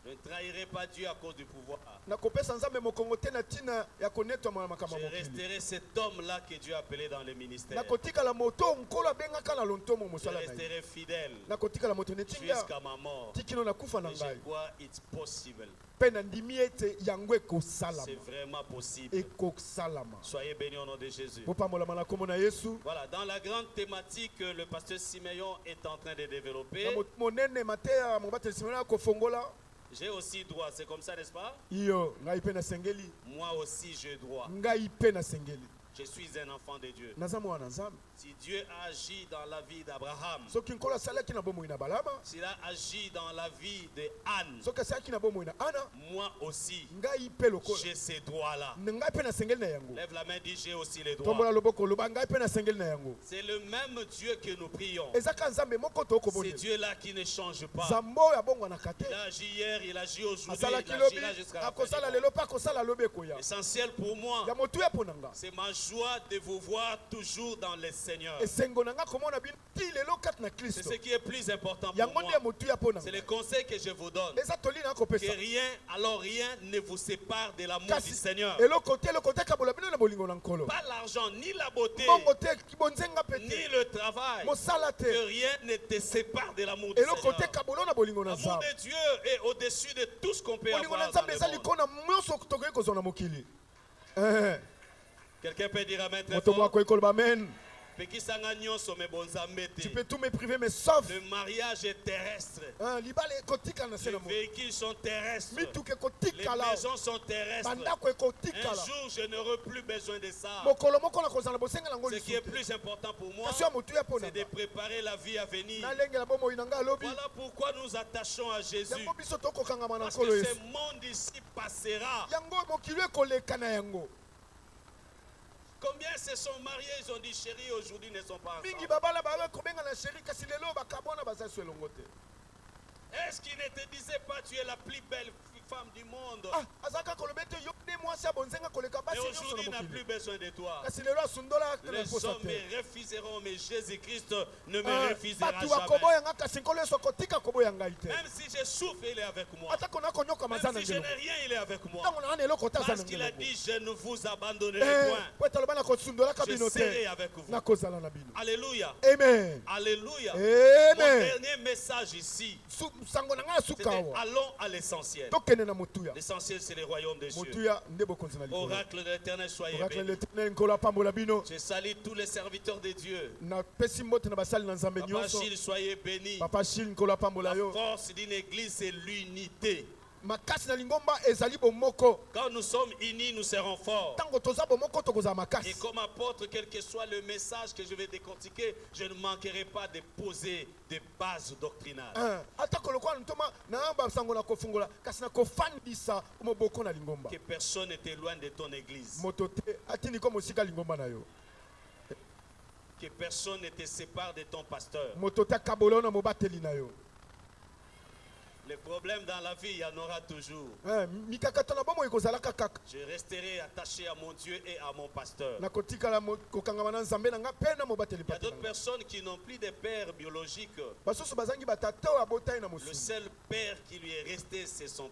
Speaker 6: Je ne trahirai pas Dieu à cause du pouvoir.
Speaker 3: Na kopesa nzambe mokongo te na tina ya konetwa makambo
Speaker 6: Je
Speaker 3: mokili.
Speaker 6: resterai cet homme-là que Dieu a appelé dans le ministère.
Speaker 3: Na kotikala moto nkolo abengaka na lontomo
Speaker 6: Je
Speaker 3: mosala na ye.
Speaker 6: resterai fidèle
Speaker 3: Na kotikala moto ne tingia
Speaker 6: jusqu'à ma mort.
Speaker 3: tikino na kufa na
Speaker 6: Et je
Speaker 3: ngai.
Speaker 6: crois it's possible.
Speaker 3: Pe na ndimi ete yango ekosalama.
Speaker 6: C'est vraiment possible.
Speaker 3: Ekosalama.
Speaker 6: Soyez bénis au nom de Jésus.
Speaker 3: Bopambolama na kombo na Yesu.
Speaker 6: Voilà, dans la grande thématique que le pasteur Siméon est en train de développer,
Speaker 3: Na monene mateya mobateli simena kofongola.
Speaker 6: j'ai aussi droit. C'est comme ça, n'est-ce pas?
Speaker 3: Iyo ngai pe na sengeli.
Speaker 6: Moi aussi, j'ai droit.
Speaker 3: Ngai pe na sengeli.
Speaker 6: Je suis un enfant de Dieu.
Speaker 3: Naza mwana nzambe.
Speaker 6: Si Dieu a agi dans la vie d'Abraham,
Speaker 3: Soki nkolo asalaki na bomoi na balama.
Speaker 6: s'il a agi dans la vie de Anne,
Speaker 3: Soki asalaki na bomoi na ana.
Speaker 6: moi aussi,
Speaker 3: Ngai pe lokola.
Speaker 6: j'ai ces droits-là.
Speaker 3: Ngai pe na sengeli na yango.
Speaker 6: Lève la main, dis j'ai aussi les
Speaker 3: Tombola
Speaker 6: droits.
Speaker 3: loboko loba ngai pe na sengeli na yango.
Speaker 6: C'est le même Dieu que nous prions.
Speaker 3: Ezaka nzambe moko to
Speaker 6: C'est
Speaker 3: kobonela.
Speaker 6: Dieu-là qui ne change pas.
Speaker 3: Zambo ya bongo na kate.
Speaker 6: Il a agi hier, il agit aujourd'hui,
Speaker 3: Asalaki
Speaker 6: il
Speaker 3: lobi
Speaker 6: agira jusqu'à la fin
Speaker 3: akosala
Speaker 6: du monde.
Speaker 3: lelo pa akosala lobi ekoya.
Speaker 6: L'essentiel pour moi,
Speaker 3: Ya motu ya ponanga.
Speaker 6: c'est ma joie de vous voir toujours dans le Seigneur.
Speaker 3: Esengo nanga komona bino ti lelo kati na
Speaker 6: C'est
Speaker 3: Kristo.
Speaker 6: ce qui est plus important pour
Speaker 3: Yango
Speaker 6: moi.
Speaker 3: nde motu ya ponanga.
Speaker 6: C'est le conseil que je vous donne.
Speaker 3: Eza toli na
Speaker 6: Que
Speaker 3: kopesa.
Speaker 6: rien, alors rien ne vous sépare de l'amour du
Speaker 3: Kasi
Speaker 6: Seigneur.
Speaker 3: eloko te kabola bino na bolingo na nkolo.
Speaker 6: Pas l'argent, ni la beauté,
Speaker 3: Bongo te kibonzenga
Speaker 6: ni
Speaker 3: pete.
Speaker 6: le travail.
Speaker 3: Mosala
Speaker 6: Que
Speaker 3: te.
Speaker 6: rien ne te sépare de l'amour du
Speaker 3: Eloko te
Speaker 6: Seigneur.
Speaker 3: kabola na bolingo na
Speaker 6: L'amour
Speaker 3: nzambe.
Speaker 6: de Dieu est au-dessus de tout ce qu'on peut
Speaker 3: Bolingo na
Speaker 6: avoir dans
Speaker 3: nzambe
Speaker 6: le
Speaker 3: eza
Speaker 6: monde.
Speaker 3: likona nyonso tokoki kozwa na mokili. Eh,
Speaker 6: Quelqu'un peut dire amen très
Speaker 3: moto
Speaker 6: fort.
Speaker 3: moko ekoloba amen.
Speaker 6: Pekisanga nyonso me bonzambe te.
Speaker 3: Tu peux tout me priver mais sauf
Speaker 6: Le mariage est terrestre.
Speaker 3: libala ekotika na se
Speaker 6: Les
Speaker 3: na mo.
Speaker 6: véhicules sont terrestres.
Speaker 3: Mituka
Speaker 6: Les
Speaker 3: ekotika la.
Speaker 6: maisons sont terrestres.
Speaker 3: Bandako
Speaker 6: Un
Speaker 3: ekotika la.
Speaker 6: jour, je n'aurai plus besoin de ça.
Speaker 3: Mokolo moko na kozala bosenga nango
Speaker 6: Ce qui est
Speaker 3: lisusu.
Speaker 6: plus important pour moi,
Speaker 3: Kasi ya motu ya
Speaker 6: c'est de
Speaker 3: ponanga.
Speaker 6: préparer la vie à venir.
Speaker 3: Nalengela bomoi na ngai alobi.
Speaker 6: Voilà pourquoi nous attachons à Jésus.
Speaker 3: Yango biso tokokangama na
Speaker 6: Parce
Speaker 3: nkolo
Speaker 6: que
Speaker 3: Yesu.
Speaker 6: ce monde ici passera.
Speaker 3: Yango mokili ekoleka na yango.
Speaker 6: Combien se sont mariés, ils ont dit chérie, aujourd'hui ne sont pas
Speaker 3: Mingi
Speaker 6: ensemble.
Speaker 3: babala bawe kobenga na sheri kasi lelo bakabona baza so elongo te.
Speaker 6: Est-ce qu'il ne te disait pas tu es la plus belle femme du monde?
Speaker 3: Ah, azaka kolobe te yo nde mwasi ya bonzenga koleka
Speaker 6: Et
Speaker 3: basi nyonso
Speaker 6: aujourd'hui, il
Speaker 3: na
Speaker 6: n'a plus
Speaker 3: mokili.
Speaker 6: besoin de toi.
Speaker 3: Kasi lelo asundola na
Speaker 6: Les
Speaker 3: posa
Speaker 6: hommes
Speaker 3: te.
Speaker 6: me refuseront, mais Jésus-Christ ne me refusera
Speaker 3: Batu
Speaker 6: jamais.
Speaker 3: bakoboyanga kasi nkolo Yesu akotika koboya ngai te.
Speaker 6: Même si je souffre, il est avec moi.
Speaker 3: Ata kona konyoka maza
Speaker 6: Même
Speaker 3: na
Speaker 6: si je
Speaker 3: ngelo.
Speaker 6: n'ai rien, il est avec moi.
Speaker 3: Ntango na ana eloko te aza
Speaker 6: Parce
Speaker 3: na
Speaker 6: qu'il a
Speaker 3: ngelo.
Speaker 6: dit, je ne vous abandonnerai point.
Speaker 3: Po etaloba na kosundolaka
Speaker 6: Je
Speaker 3: bino
Speaker 6: serai
Speaker 3: te.
Speaker 6: avec vous.
Speaker 3: Nakozala na bino.
Speaker 6: Alléluia.
Speaker 3: Amen.
Speaker 6: Alléluia. Mon
Speaker 3: Amen.
Speaker 6: dernier message ici,
Speaker 3: Sango na ngai ya
Speaker 6: c'était
Speaker 3: suka awa.
Speaker 6: allons à l'essentiel.
Speaker 3: Tokende na motuya.
Speaker 6: L'essentiel, c'est le royaume des cieux.
Speaker 3: Motuya nde bokonzi na likolo.
Speaker 6: Oracle de l'éternel, soyez
Speaker 3: Oracle
Speaker 6: bénis.
Speaker 3: l'éternel nkolo apambola bino.
Speaker 6: Je salue tous les serviteurs de Dieu.
Speaker 3: Na pesi mbote na basali na nzambe
Speaker 6: Papa
Speaker 3: nyonso.
Speaker 6: Gilles, soyez bénis.
Speaker 3: Papa Shil nkolo apambola
Speaker 6: La
Speaker 3: yo.
Speaker 6: force d'une église, c'est l'unité.
Speaker 3: Makasi na lingomba ezali bomoko.
Speaker 6: Quand nous sommes unis, nous serons forts.
Speaker 3: Tango toza bomoko tokozala
Speaker 6: Et
Speaker 3: makasi.
Speaker 6: comme apôtre, quel que soit le message que je vais décortiquer, je ne manquerai pas de poser des bases doctrinales.
Speaker 3: Ata kolokwa ntoma na basango na kofungola kasi na kofandisa moboko na lingomba.
Speaker 6: Que personne ne t'éloigne de ton église.
Speaker 3: Moto te atini ko mosika lingomba na yo.
Speaker 6: Que personne ne te sépare de ton pasteur.
Speaker 3: Moto te kabolo na mobateli na yo.
Speaker 6: Les problèmes dans la vie, il y en aura toujours.
Speaker 3: Mikakata na bomo ikozalaka kaka.
Speaker 6: Je resterai attaché à mon Dieu et à mon pasteur.
Speaker 3: Na kotikala kokangama na nzambe na nga pe na mobateli
Speaker 6: Il y a
Speaker 3: pati.
Speaker 6: d'autres personnes qui n'ont plus de père biologique.
Speaker 3: Basusu bazangi batata oyo abotai na
Speaker 6: Le
Speaker 3: mosusu.
Speaker 6: seul père qui lui est resté, c'est son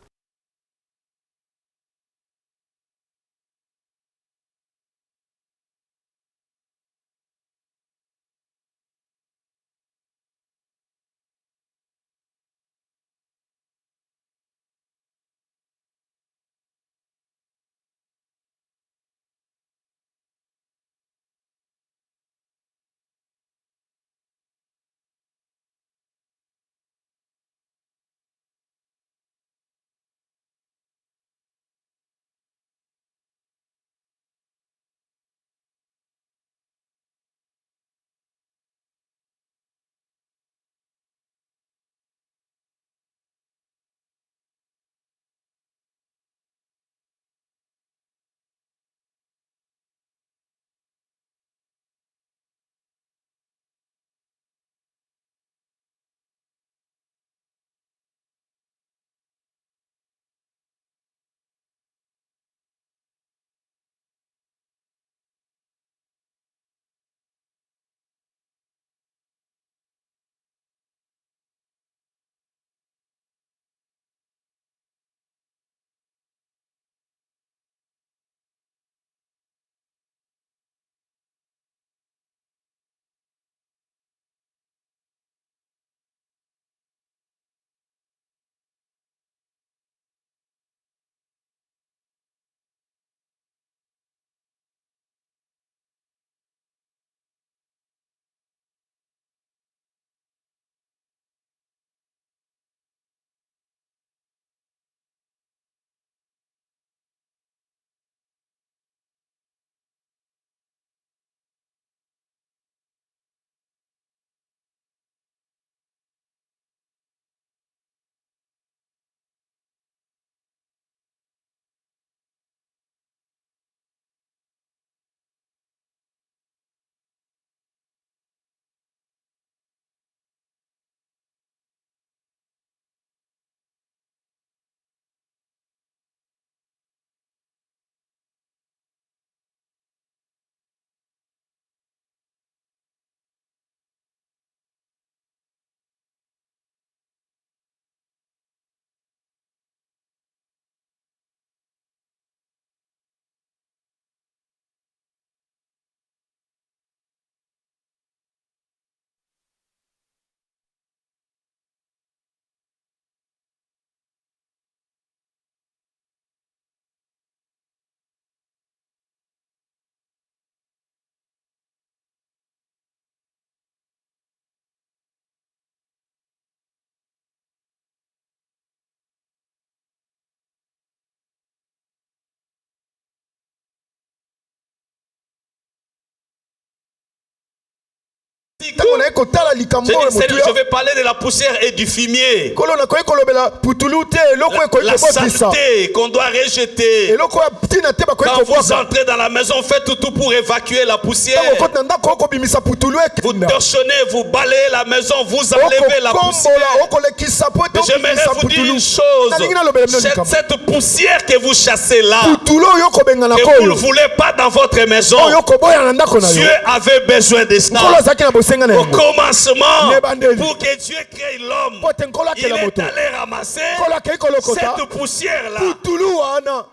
Speaker 6: physique.
Speaker 3: ntango naye kotala likambo
Speaker 6: Je
Speaker 3: oyo motu
Speaker 6: vais parler de la poussière et du fumier.
Speaker 3: kolo nakoki kolobela putulu te eloko ekoki
Speaker 6: La
Speaker 3: kobotisa
Speaker 6: saleté qu'on doit rejeter.
Speaker 3: eloko ya ntina te bakoki
Speaker 6: Quand vous
Speaker 3: kobwaka
Speaker 6: entrez dans la maison, faites tout pour évacuer la poussière.
Speaker 3: ntango okoti na ndako okobimisa putulu
Speaker 6: Vous
Speaker 3: ekenda
Speaker 6: torchonnez, vous balayez la maison, vous enlevez la poussière.
Speaker 3: okokombola okolekisa po ete
Speaker 6: Mais j'aimerais
Speaker 3: obimisa
Speaker 6: vous dire
Speaker 3: putulu
Speaker 6: une chose.
Speaker 3: nalingi nalobela bino likambo
Speaker 6: Cette poussière que vous chassez là,
Speaker 3: putulu oyo okobengana
Speaker 6: que vous ne
Speaker 3: koyo
Speaker 6: voulez pas dans votre maison,
Speaker 3: oyo okoboya na ndako na yo
Speaker 6: Dieu avait besoin de
Speaker 3: nkolo
Speaker 6: ça.
Speaker 3: azalaki na bosenga na
Speaker 6: Au
Speaker 3: yango
Speaker 6: commencement,
Speaker 3: Nebandeli.
Speaker 6: pour que Dieu crée l'homme,
Speaker 3: po ete nkolo
Speaker 6: il
Speaker 3: akela
Speaker 6: est
Speaker 3: moto
Speaker 6: allé ramasser
Speaker 3: nkolo akei kolokota
Speaker 6: cette poussière-là
Speaker 3: putulu wana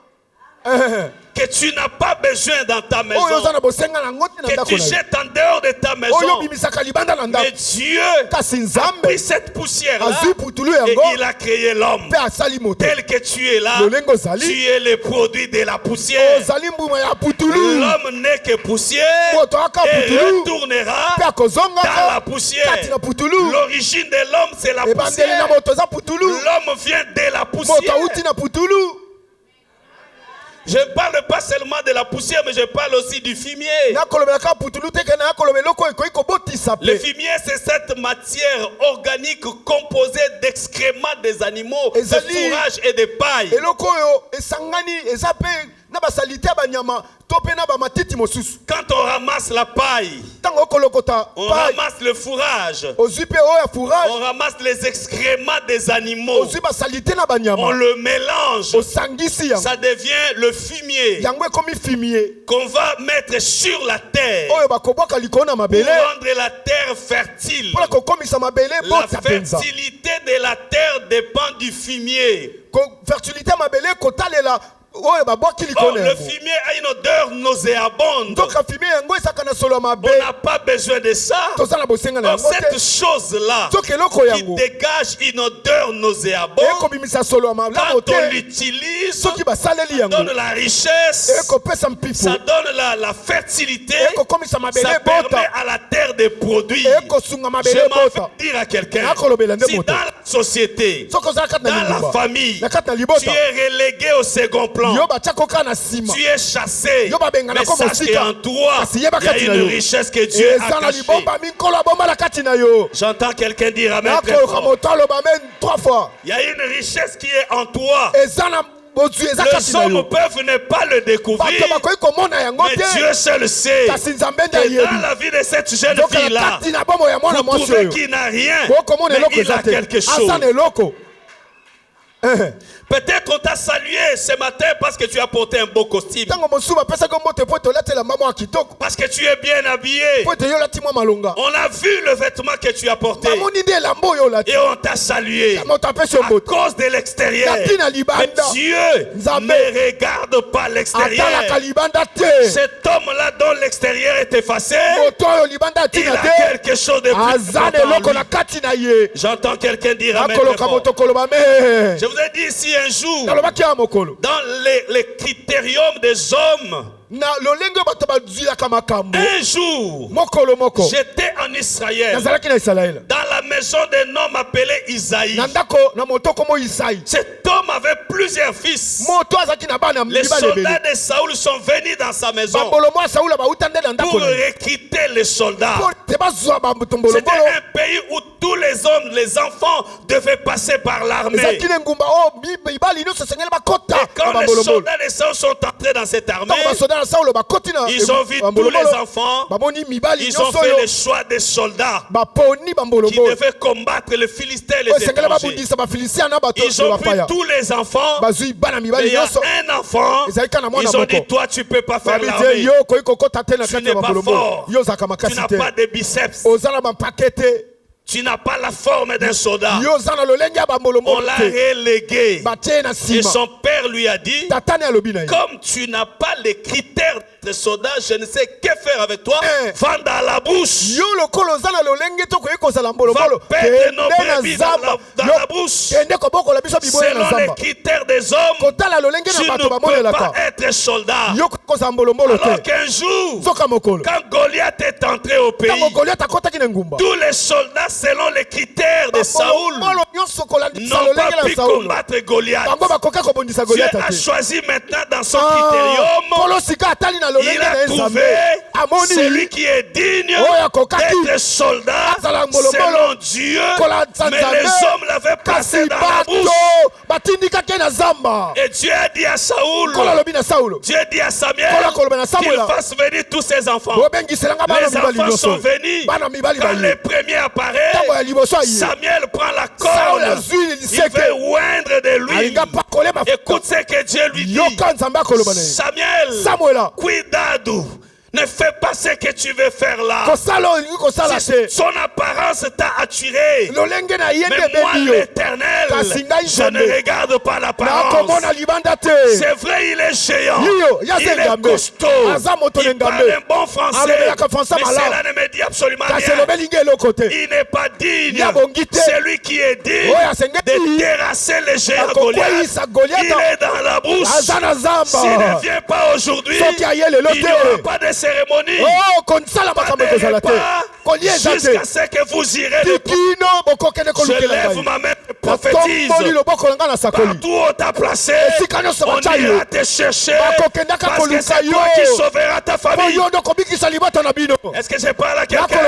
Speaker 6: que tu n'as pas besoin dans ta maison,
Speaker 3: oyo oza na bosenga na ngo te na
Speaker 6: que
Speaker 3: ndako
Speaker 6: tu
Speaker 3: na yo
Speaker 6: jettes en dehors de ta
Speaker 3: oyo
Speaker 6: maison.
Speaker 3: obimisaka libanda na
Speaker 6: Mais
Speaker 3: ndako
Speaker 6: Dieu
Speaker 3: kasi
Speaker 6: a
Speaker 3: nzambe
Speaker 6: pris cette poussière-là
Speaker 3: azwi putulu
Speaker 6: et
Speaker 3: yango
Speaker 6: il a créé l'homme.
Speaker 3: mpe asali moto
Speaker 6: Tel que tu es là,
Speaker 3: lolenge ozali
Speaker 6: tu es le produit de la poussière.
Speaker 3: ozali mbuma ya putulu
Speaker 6: L'homme n'est que poussière
Speaker 3: moto aka
Speaker 6: et
Speaker 3: putulu
Speaker 6: retournera
Speaker 3: mpe
Speaker 6: dans
Speaker 3: akozongaka
Speaker 6: la poussière.
Speaker 3: kati na putulu
Speaker 6: L'origine de l'homme, c'est la
Speaker 3: ebandeli na
Speaker 6: poussière.
Speaker 3: moto eza putulu
Speaker 6: L'homme vient de la
Speaker 3: moto
Speaker 6: poussière.
Speaker 3: auti na putulu
Speaker 6: Je ne parle pas seulement de la poussière, mais je parle aussi du fumier.
Speaker 3: nakolobelaka putulu te ke nakoloba eloko ekoki kobotisa
Speaker 6: Le
Speaker 3: mpe
Speaker 6: fumier, c'est cette matière organique composée d'excréments des animaux, de
Speaker 3: Ezali-
Speaker 6: fourrage et de paille.
Speaker 3: eloko oyo esangani eza mpe na basalite ya banyama to mpe na bamatiti mosusu
Speaker 6: Quand on ramasse la paille,
Speaker 3: ntango okolokota
Speaker 6: on
Speaker 3: pai
Speaker 6: ramasse le fourrage,
Speaker 3: ozwi mpe oyo ya fourrage
Speaker 6: on ramasse les excréments des animaux,
Speaker 3: ozwi basalite na
Speaker 6: on
Speaker 3: banyama
Speaker 6: le mélange,
Speaker 3: osangisi yango
Speaker 6: ça devient le fumier
Speaker 3: yango ekomi fumier
Speaker 6: qu'on va mettre sur la terre
Speaker 3: oyo bakobwaka likolo na
Speaker 6: pour
Speaker 3: mabele
Speaker 6: rendre la terre fertile.
Speaker 3: mpona kokomisa mabele
Speaker 6: La
Speaker 3: bota mpenza
Speaker 6: fertilité de la terre dépend du fumier.
Speaker 3: fertilité ya mabele kotalela oyo babwaki likolo
Speaker 6: Oh,
Speaker 3: na
Speaker 6: le
Speaker 3: yango
Speaker 6: fumier a une odeur nauséabonde.
Speaker 3: nzoka fumier yango ezaka na solo ya mabe
Speaker 6: On n'a pas besoin de ça.
Speaker 3: toza na bosenga na
Speaker 6: Donc
Speaker 3: yango
Speaker 6: cette
Speaker 3: te
Speaker 6: chose-là
Speaker 3: soki eloko
Speaker 6: qui
Speaker 3: yango
Speaker 6: dégage une odeur nauséabonde,
Speaker 3: ekobimisa solo ya malamu
Speaker 6: quand on
Speaker 3: te
Speaker 6: l'utilise,
Speaker 3: soki basaleli yango
Speaker 6: donne la richesse,
Speaker 3: ekopesa mpifu
Speaker 6: ça donne la fertilité,
Speaker 3: ekokomisa mabele
Speaker 6: ça permet
Speaker 3: bota
Speaker 6: à la terre de produire.
Speaker 3: ekosunga mabele
Speaker 6: Je m'en
Speaker 3: bota
Speaker 6: fais dire à quelqu'un,
Speaker 3: nakolobela nde
Speaker 6: si
Speaker 3: moto
Speaker 6: dans la société,
Speaker 3: soki ozala kati na
Speaker 6: dans la
Speaker 3: lingumba
Speaker 6: famille,
Speaker 3: na kati na
Speaker 6: tu
Speaker 3: libota
Speaker 6: es relégué au second plan,
Speaker 3: yo batiako kaka na nsima
Speaker 6: tu es chassé,
Speaker 3: Yo babengana
Speaker 6: mais
Speaker 3: ko
Speaker 6: sache
Speaker 3: mosika.
Speaker 6: qu'en toi,
Speaker 3: Kasi yeba
Speaker 6: il y a
Speaker 3: kati na
Speaker 6: une
Speaker 3: yo.
Speaker 6: richesse que Dieu a
Speaker 3: eza na
Speaker 6: cachée.
Speaker 3: libomba mikolo abomba na kati na yo
Speaker 6: J'entends quelqu'un dire amen très
Speaker 3: nakoloka
Speaker 6: fort.
Speaker 3: moto aloba amen 3 fois
Speaker 6: Il y a une richesse qui est en toi.
Speaker 3: eza na bozwi eza kati
Speaker 6: Les
Speaker 3: na yo
Speaker 6: hommes peuvent ne pas le découvrir,
Speaker 3: bato bakoki komona yango
Speaker 6: mais
Speaker 3: te
Speaker 6: Dieu seul sait
Speaker 3: kasi nzambe nde
Speaker 6: que
Speaker 3: ayebi
Speaker 6: dans la vie de cette jeune
Speaker 3: donc na
Speaker 6: fille-là,
Speaker 3: kati na bomoi ya mwana
Speaker 6: vous
Speaker 3: mwasi
Speaker 6: trouvez
Speaker 3: oyo
Speaker 6: qu'il n'a rien,
Speaker 3: bokomona
Speaker 6: mais
Speaker 3: eloko
Speaker 6: il
Speaker 3: eza
Speaker 6: a
Speaker 3: te
Speaker 6: quelque chose.
Speaker 3: aza na eloko
Speaker 6: Peut-être on t'a salué ce matin parce que tu as porté un beau costume,
Speaker 3: ntango mosusu bapesaki mbote po ete olatela mwa kitoko
Speaker 6: parce que tu es bien habillé.
Speaker 3: po ete yo olati mwa malonga
Speaker 6: On a vu le vêtement que tu as porté
Speaker 3: bamoni nde elamba oyo olati
Speaker 6: et on t'a salué
Speaker 3: moto apesi yo
Speaker 6: à
Speaker 3: mbote
Speaker 6: cause de l'extérieur.
Speaker 3: na ntina
Speaker 6: Mais
Speaker 3: libanda
Speaker 6: Dieu
Speaker 3: Nzambe.
Speaker 6: ne regarde pas l'extérieur.
Speaker 3: atalaka libanda te
Speaker 6: Cet homme-là dont l'extérieur est effacé,
Speaker 3: moto oyo libanda ya
Speaker 6: il
Speaker 3: ntina
Speaker 6: a
Speaker 3: te
Speaker 6: quelque chose de plus
Speaker 3: aza na
Speaker 6: important en
Speaker 3: eloko
Speaker 6: lui.
Speaker 3: na kati na ye
Speaker 6: J'entends quelqu'un dire amen très
Speaker 3: nakoloka
Speaker 6: fort.
Speaker 3: moto koloba me
Speaker 6: Je vous ai dit ici un jour,
Speaker 3: nalobaki ya mokolo
Speaker 6: dans les critériums des hommes,
Speaker 3: na lolenge bato bazwilaka makambo
Speaker 6: un jour,
Speaker 3: mokolo moko
Speaker 6: j'étais en Israël,
Speaker 3: nazalaki na israele
Speaker 6: dans la maison d'un homme appelé Isaïe.
Speaker 3: na ndako na moto komo isai
Speaker 6: Cet homme avait plusieurs fils.
Speaker 3: moto azalaki na bana
Speaker 6: Les
Speaker 3: mibale
Speaker 6: soldats
Speaker 3: ebele
Speaker 6: de Saoul sont venus dans sa maison
Speaker 3: bambolomo ya saula bauta nde na ndako
Speaker 6: pour
Speaker 3: na ye
Speaker 6: recruter les soldats.
Speaker 3: po te bazwa
Speaker 6: C'était
Speaker 3: bambolobolo
Speaker 6: un pays où tous les hommes, les enfants devaient passer par l'armée.
Speaker 3: ezalaki na engumba oyo mibali nyonso esengeli bakota
Speaker 6: Et
Speaker 3: na
Speaker 6: quand les
Speaker 3: bambolobolo
Speaker 6: soldats de Saoul sont entrés dans cette armée,
Speaker 3: ntango basoda na saulo bakoti na
Speaker 6: ils ont vu tous
Speaker 3: bambolobolo
Speaker 6: les enfants,
Speaker 3: bamoni mibali
Speaker 6: ils ont
Speaker 3: nyonso
Speaker 6: fait
Speaker 3: oyo
Speaker 6: le choix des soldats
Speaker 3: baponi
Speaker 6: qui
Speaker 3: bambolobolo
Speaker 6: devaient combattre les Philistins et les
Speaker 3: oyo esengeli
Speaker 6: étrangers.
Speaker 3: babundisa bafilistia na bato
Speaker 6: Ils ont pris
Speaker 3: bapaya
Speaker 6: tous les enfants,
Speaker 3: bazwi bana
Speaker 6: mais
Speaker 3: mibali
Speaker 6: il y a
Speaker 3: nyonso
Speaker 6: un enfant,
Speaker 3: ezalaki kana mwana
Speaker 6: ils ont dit,
Speaker 3: moko
Speaker 6: toi tu peux pas faire
Speaker 3: babidie
Speaker 6: l'armée,
Speaker 3: yo okoki kokota te na
Speaker 6: tu
Speaker 3: kati
Speaker 6: n'es
Speaker 3: ya
Speaker 6: pas
Speaker 3: bambolobolo
Speaker 6: fort,
Speaker 3: yo ozalaka
Speaker 6: tu
Speaker 3: makasi
Speaker 6: n'as
Speaker 3: te
Speaker 6: pas de biceps,
Speaker 3: oza na bampake te
Speaker 6: tu n'as pas la forme d'un soldat.
Speaker 3: yo oza na lolenge ya
Speaker 6: On
Speaker 3: bambolobolo
Speaker 6: l'a
Speaker 3: te
Speaker 6: relégué.
Speaker 3: batie na
Speaker 6: Et
Speaker 3: nsima
Speaker 6: son père lui a dit,
Speaker 3: tatane alobi na ye
Speaker 6: comme tu n'as pas les critères de soldat, je ne sais que faire avec toi.
Speaker 3: Eh.
Speaker 6: Va dans la bouche.
Speaker 3: yo lokolo oza na lolenge tokoki kozala
Speaker 6: Va
Speaker 3: mbolobolo
Speaker 6: perdre nos
Speaker 3: kende na
Speaker 6: brebis dans
Speaker 3: zamba
Speaker 6: dans
Speaker 3: Yo,
Speaker 6: la bouche.
Speaker 3: kende kobokola biso biboye na
Speaker 6: Selon les
Speaker 3: zamba
Speaker 6: critères des hommes,
Speaker 3: kotala lolenge
Speaker 6: tu
Speaker 3: na
Speaker 6: ne
Speaker 3: bato
Speaker 6: peux
Speaker 3: bamonelaka
Speaker 6: pas être soldat.
Speaker 3: yo kozala mbolombolo
Speaker 6: Alors
Speaker 3: te
Speaker 6: qu'un jour,
Speaker 3: nzoka mokolo
Speaker 6: quand Goliath est entré au pays,
Speaker 3: ntango goliath akotaki na ngumba
Speaker 6: tous les soldats, selon les critères de Saoul,
Speaker 3: bambolo nyonso kolandisa
Speaker 6: n'ont
Speaker 3: lolenge
Speaker 6: pas
Speaker 3: na
Speaker 6: pu
Speaker 3: saulo
Speaker 6: combattre Goliath.
Speaker 3: bango bakoki kobondisa
Speaker 6: Dieu
Speaker 3: goliath
Speaker 6: a
Speaker 3: te
Speaker 6: choisi maintenant dans son
Speaker 3: Ah,
Speaker 6: critérium
Speaker 3: Kolo
Speaker 6: Il a trouvé celui qui est digne d'être soldat selon Dieu, mais les hommes l'avaient placé dans la bouche. Et Dieu a dit à Saoul, Dieu dit à Samuel qu'il fasse venir tous ses enfants. Les enfants sont venus. Quand les premiers apparaissent, Samuel prend la corne. Il veut oindre de l'huile. Écoute ce que Dieu lui dit. Samuel, cuidado. Ne fais pas ce que tu veux faire là. Si son apparence t'a attiré. Mais moi, l'Éternel, je ne regarde pas l'apparence. C'est vrai, il est géant. Il est costaud. Il parle un bon français. Mais cela ne me dit absolument rien. Il n'est pas digne. C'est lui qui est digne de terrasser les géants Goliath. Il est dans la brousse. S'il ne vient pas aujourd'hui, il n'y aura pas de cérémonie. Jusqu'à ce que vous irez je lève ma main et prophétise. Partout où t'as placé, on ira te chercher parce que c'est toi qui sauveras ta famille. Est-ce que je parle à quelqu'un?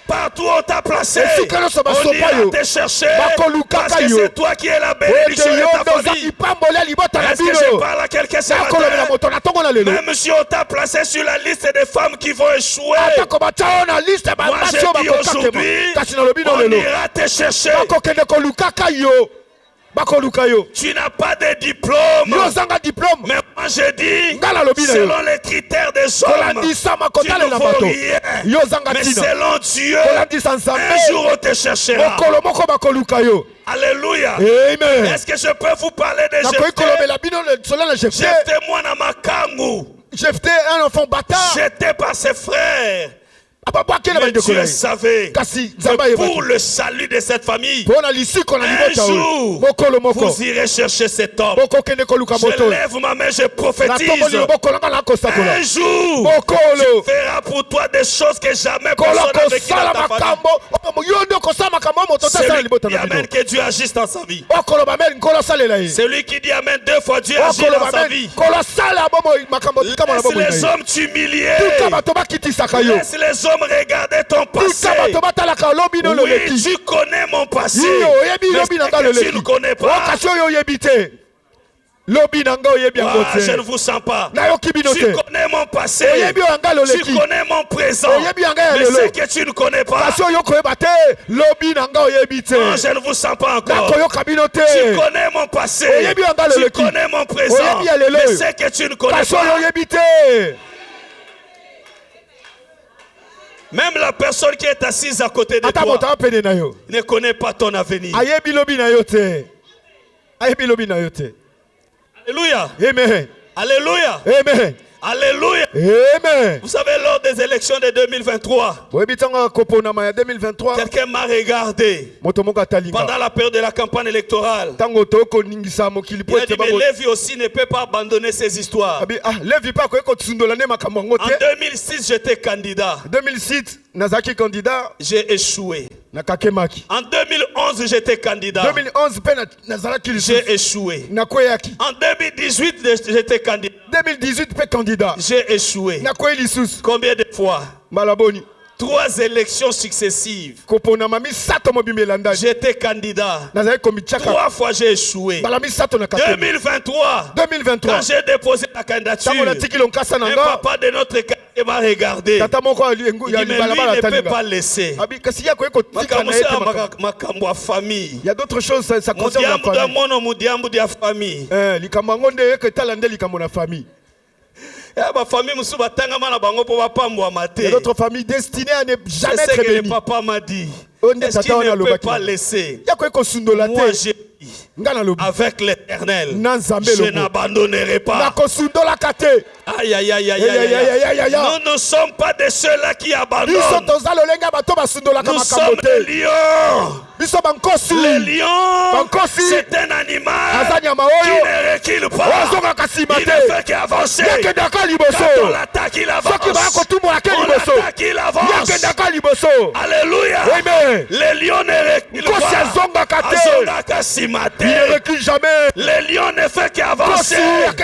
Speaker 6: Partout où t'as placé, on ira te chercher parce que c'est toi qui es la bénédiction de ta famille. Est-ce que je parle à quelqu'un ce matin? Même si on t'a placé sur la liste des femmes qui vont échouer, moi je dis aujourd'hui, on ira te chercher. Tu n'as pas de diplôme. Mais moi je dis, selon les critères des hommes, tu ne vaux rien. Mais selon Dieu, un jour on te cherchera. Alléluia. Est-ce que je peux vous parler de Jephthé? Jephthé mwana makangu.
Speaker 3: Jephthé, un enfant bâtard.
Speaker 6: Jeté par ses frères. Mais Dieu savait que pour le salut de cette famille, un jour, vous irez chercher cet homme. Je lève ma main, je prophétise. Un jour, tu feras pour toi des choses que jamais personne n'a vécu dans ta famille. Celui qui amène que Dieu agisse dans sa vie. Celui qui dit amen 2 fois, Dieu agit dans sa vie. Laisse les hommes t'humilier. Laisse les hommes regarder ton passé. Oui, tu connais mon passé. Mais que tu ne connais pas. Je ne vous sens pas. Tu connais mon passé. Tu connais mon présent. Mais ce que tu ne connais pas. Je ne vous sens pas encore. Tu connais mon passé. Tu connais mon présent. Mais ce que tu ne connais pas. Même la personne qui est assise à côté de toi ne connaît pas ton avenir. Alléluia.
Speaker 3: Amen.
Speaker 6: Alléluia.
Speaker 3: Amen.
Speaker 6: Alléluia.
Speaker 3: Amen.
Speaker 6: Vous savez, lors des élections de 2023, quelqu'un m'a regardé pendant la période de la campagne électorale. Il a dit, mais Lévi aussi ne peut pas abandonner ses histoires. En 2006, j'étais candidat. J'ai échoué. En 2011, j'étais candidat. J'ai échoué. En 2018, j'étais candidat. J'ai échoué. Combien de fois? 3 élections successives. J'étais candidat. 3 fois j'ai échoué. 2023, quand j'ai déposé la candidature, un papa de notre quartier m'a regardé. Il dit, mais lui ne peut pas laisser. Il
Speaker 3: y a d'autres choses, ça concerne la famille. Il y a d'autres familles destinées à ne jamais être bénies.
Speaker 6: C'est ce que le papa m'a dit. Est-ce qu'il ne peut pas laisser? Moi j'ai dit, avec l'Éternel, je n'abandonnerai pas. Aïe, aïe, aïe, aïe, aïe. Nous ne sommes pas de ceux-là qui abandonnent. Nous sommes des lions. Le lion, c'est un animal qui ne recule pas. Il ne fait qu'avancer. Quand on l'attaque, il avance. On l'attaque, il avance. Alléluia. Le lion ne recule pas.
Speaker 3: Il ne recule jamais.
Speaker 6: Le lion ne fait qu'avancer. Même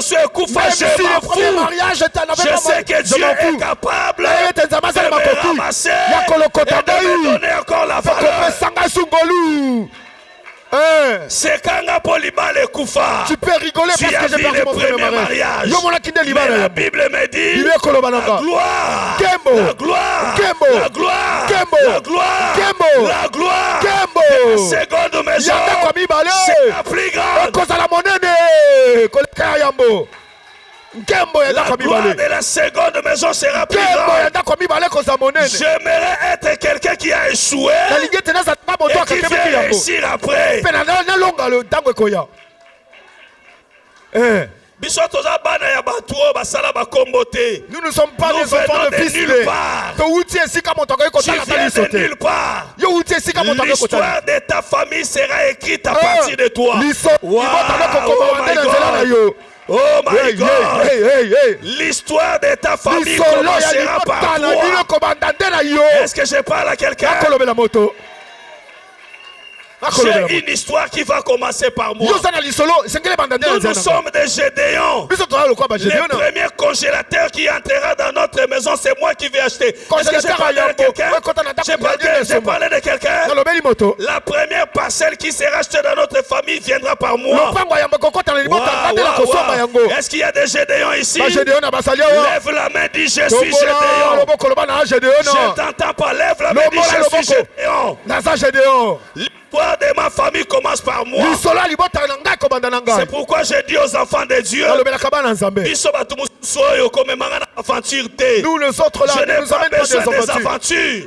Speaker 3: si le premier mariage était en
Speaker 6: je sais que Dieu est capable de me ramasser et de me donner encore la valeur. C'est quand Polibale Koufa.
Speaker 3: Tu peux rigoler parce que j'ai perdu mon premier mariage. Mais
Speaker 6: la Bible me dit la gloire, la gloire, la gloire, la gloire, la gloire de la seconde maison, c'est la plus grande. La gloire de la seconde maison sera plus grande. J'aimerais être quelqu'un qui a échoué et qui vient réussir après. Nous
Speaker 3: ne sommes pas des enfants de fils de nulle part.
Speaker 6: Tu viens de nulle part. L'histoire de ta famille sera écrite à partir de toi. Oh my God! L'histoire de ta famille commencera par toi. Est-ce que je parle à quelqu'un? J'ai une histoire qui va commencer par moi. Nous sommes des Gédéons. Le premier congélateur qui entrera dans notre maison, c'est moi qui vais acheter. Est-ce que j'ai parlé de quelqu'un? J'ai parlé de quelqu'un. La première parcelle qui sera achetée dans notre famille viendra par moi. Est-ce qu'il y a des Gédéons ici? Lève la main, dis je suis Gédéon. Je t'entends pas, lève la main, dis je suis Gédéon. L'histoire de ma famille commence par moi. C'est pourquoi je dis aux enfants de Dieu, nous les autres là, je n'ai pas besoin des aventures.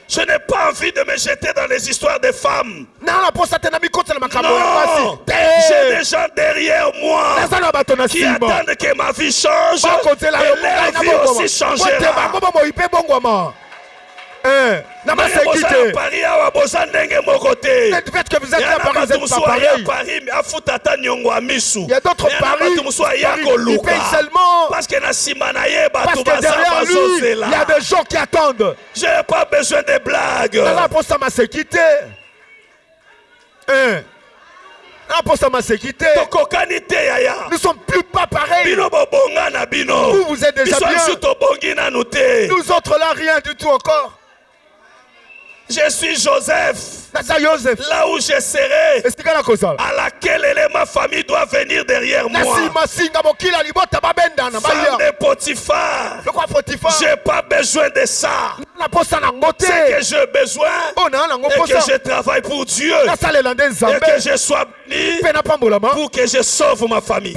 Speaker 6: Je n'ai pas envie de me jeter dans les histoires des femmes. Non, j'ai des gens derrière moi qui attendent que ma vie change et leur vie aussi changera. Le fait que vous êtes à Paris, vous êtes pas Paris. Il y a d'autres Paris qui payent seulement parce que derrière lui, il y a des gens qui attendent. Je n'ai pas besoin de blagues. Nous ne sommes plus pas pareils. Vous êtes déjà bien. Nous autres là, rien du tout encore. Je suis Joseph. Là où je serai, à laquelle ma famille doit venir derrière moi. Femme de Potiphar. Je n'ai pas besoin de ça. C'est que j'ai besoin et que je travaille pour Dieu et que je sois béni pour que je sauve ma famille.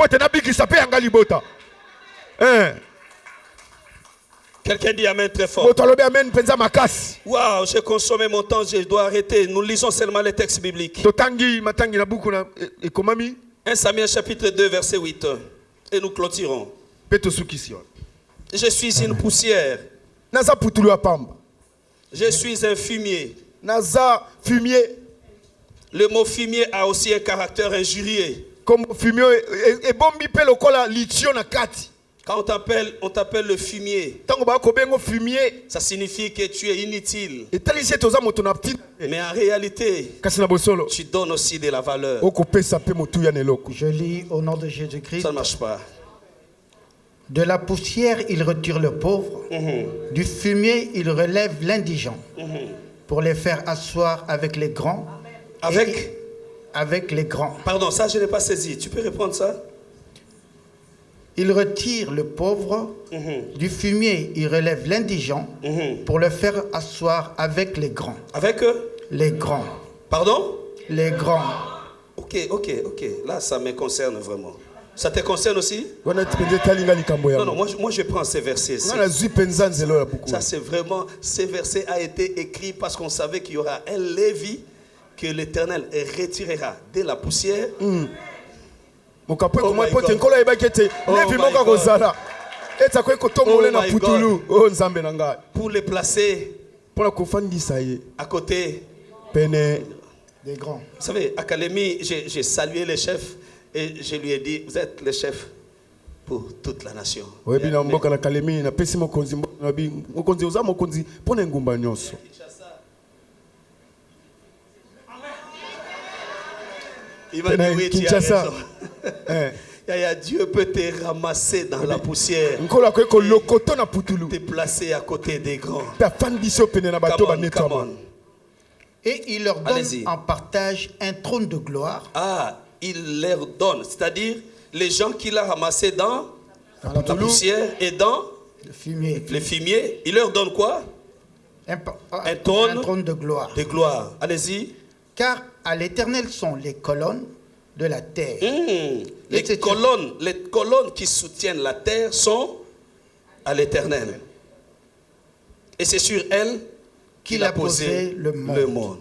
Speaker 6: Quelqu'un dit Amen très fort. Waouh, j'ai consommé mon temps, je dois arrêter. Nous lisons seulement les textes bibliques. 1 Samuel chapitre 2 verset 8. Et nous clôturons. Je suis une poussière. Je suis un fumier. Le mot fumier a aussi un caractère injurieux. Quand on t'appelle le fumier, ça signifie que tu es inutile. Mais en réalité, tu donnes aussi de la valeur.
Speaker 7: Je lis au nom de Jésus-Christ.
Speaker 6: Ça ne marche pas.
Speaker 7: De la poussière, il retire le pauvre. Du fumier, il relève l'indigent. Pour les faire asseoir avec les grands. Avec les grands.
Speaker 6: Pardon, ça je n'ai pas saisi. Tu peux répondre ça?
Speaker 7: Il retire le pauvre, du fumier, il relève l'indigent pour le faire asseoir avec les grands.
Speaker 6: Avec
Speaker 7: les grands.
Speaker 6: Pardon?
Speaker 7: Les grands.
Speaker 6: Ok. Là, ça me concerne vraiment. Ça te concerne aussi? Non, moi je prends ces versets. Ça c'est vraiment, ces versets a été écrit parce qu'on savait qu'il y aura un Lévi que l'Éternel retirera de la poussière. Pour les placer à côté
Speaker 7: des grands.
Speaker 6: Vous savez, à Kalemi, j'ai salué le chef et je lui ai dit, vous êtes le chef pour toute la nation. Il m'a dit oui, tu as
Speaker 3: Kinshasa.
Speaker 6: raison.
Speaker 3: Eh.
Speaker 6: Yaya, Dieu peut te ramasser dans la poussière,
Speaker 3: Nkolo akoki kolokoto na putulu.
Speaker 6: te placer à côté des grands.
Speaker 3: Pe afandi biso pene na bato
Speaker 6: Come on, come
Speaker 3: banetama.
Speaker 6: on.
Speaker 7: Et il leur donne
Speaker 6: Allez-y.
Speaker 7: en partage un trône de gloire
Speaker 6: Ah, il leur donne, c'est-à-dire les gens qu'il a ramassés dans la poussière et dans
Speaker 7: le fumier.
Speaker 6: les fumiers, il leur donne quoi?
Speaker 7: Un
Speaker 6: trône
Speaker 7: de gloire.
Speaker 6: De gloire. Allez-y.
Speaker 7: Car à l'Éternel sont les colonnes de la terre.
Speaker 6: Les colonnes qui soutiennent la terre sont à l'Éternel. Et c'est sur elles qu'il a posé le monde.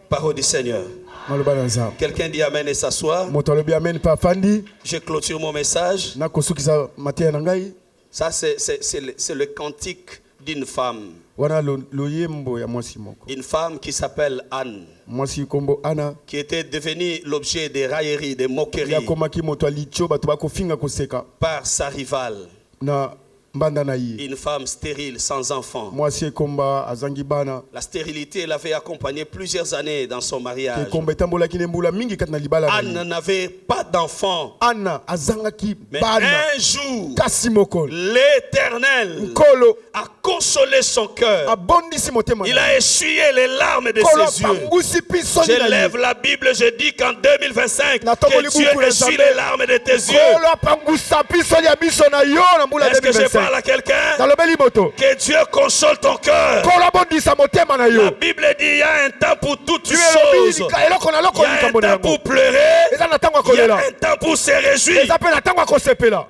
Speaker 6: Parole du Seigneur.
Speaker 3: Maloba na nzambe.
Speaker 6: Quelqu'un dit Amen et s'assoit.
Speaker 3: Moto alobi amen pe afandi.
Speaker 6: Je clôture mon message.
Speaker 3: Na kosukisa mateya na ngai.
Speaker 6: Ça, c'est le cantique d'une femme.
Speaker 3: Wana loyembo ya mwasi moko.
Speaker 6: Une femme qui s'appelle Anne,
Speaker 3: Mwasi kombo Ana.
Speaker 6: qui était devenue l'objet des railleries, des moqueries
Speaker 3: Ya komaki moto alicho bato bakofinga koseka.
Speaker 6: par sa rivale.
Speaker 3: Na mbanda na ye.
Speaker 6: Une femme stérile, sans enfant.
Speaker 3: Mwasi ekomba azangi bana.
Speaker 6: La stérilité l'avait accompagnée plusieurs années dans son mariage.
Speaker 3: Ekomba etambolaki ne mbula mingi kati na libala na
Speaker 6: Anne
Speaker 3: ye.
Speaker 6: n'avait pas d'enfant.
Speaker 3: Ana azangaki
Speaker 6: Mais
Speaker 3: bana.
Speaker 6: un jour,
Speaker 3: Kasi moko.
Speaker 6: l'Éternel
Speaker 3: Nkolo
Speaker 6: a consolé son cœur.
Speaker 3: abondisi motema.
Speaker 6: Il a essuyé les larmes de
Speaker 3: Nkolo
Speaker 6: ses yeux.
Speaker 3: pangusi pisoni
Speaker 6: Je
Speaker 3: na ye.
Speaker 6: lève la Bible, je dis qu'en 2025,
Speaker 3: Natokoli
Speaker 6: que Dieu
Speaker 3: buku ya
Speaker 6: essuie
Speaker 3: Nzambe.
Speaker 6: les larmes de tes yeux.
Speaker 3: Nkolo apangusa pisoni ya biso na yo na mbula
Speaker 6: Est-ce que je
Speaker 3: 2025.
Speaker 6: parle à quelqu'un?
Speaker 3: Nalobeli moto.
Speaker 6: Que Dieu console ton cœur.
Speaker 3: Nkolo abondisa motema na
Speaker 6: La
Speaker 3: yo.
Speaker 6: Bible dit il y a un temps pour toutes
Speaker 3: Tu elobi
Speaker 6: choses.
Speaker 3: eloko na
Speaker 6: Il
Speaker 3: loko
Speaker 6: y a un
Speaker 3: likambo na
Speaker 6: temps
Speaker 3: yango.
Speaker 6: pour pleurer.
Speaker 3: Eza na ntango ya
Speaker 6: Il y a
Speaker 3: kolela.
Speaker 6: un temps pour se réjouir.
Speaker 3: Eza mpe na ntango ya kosepela.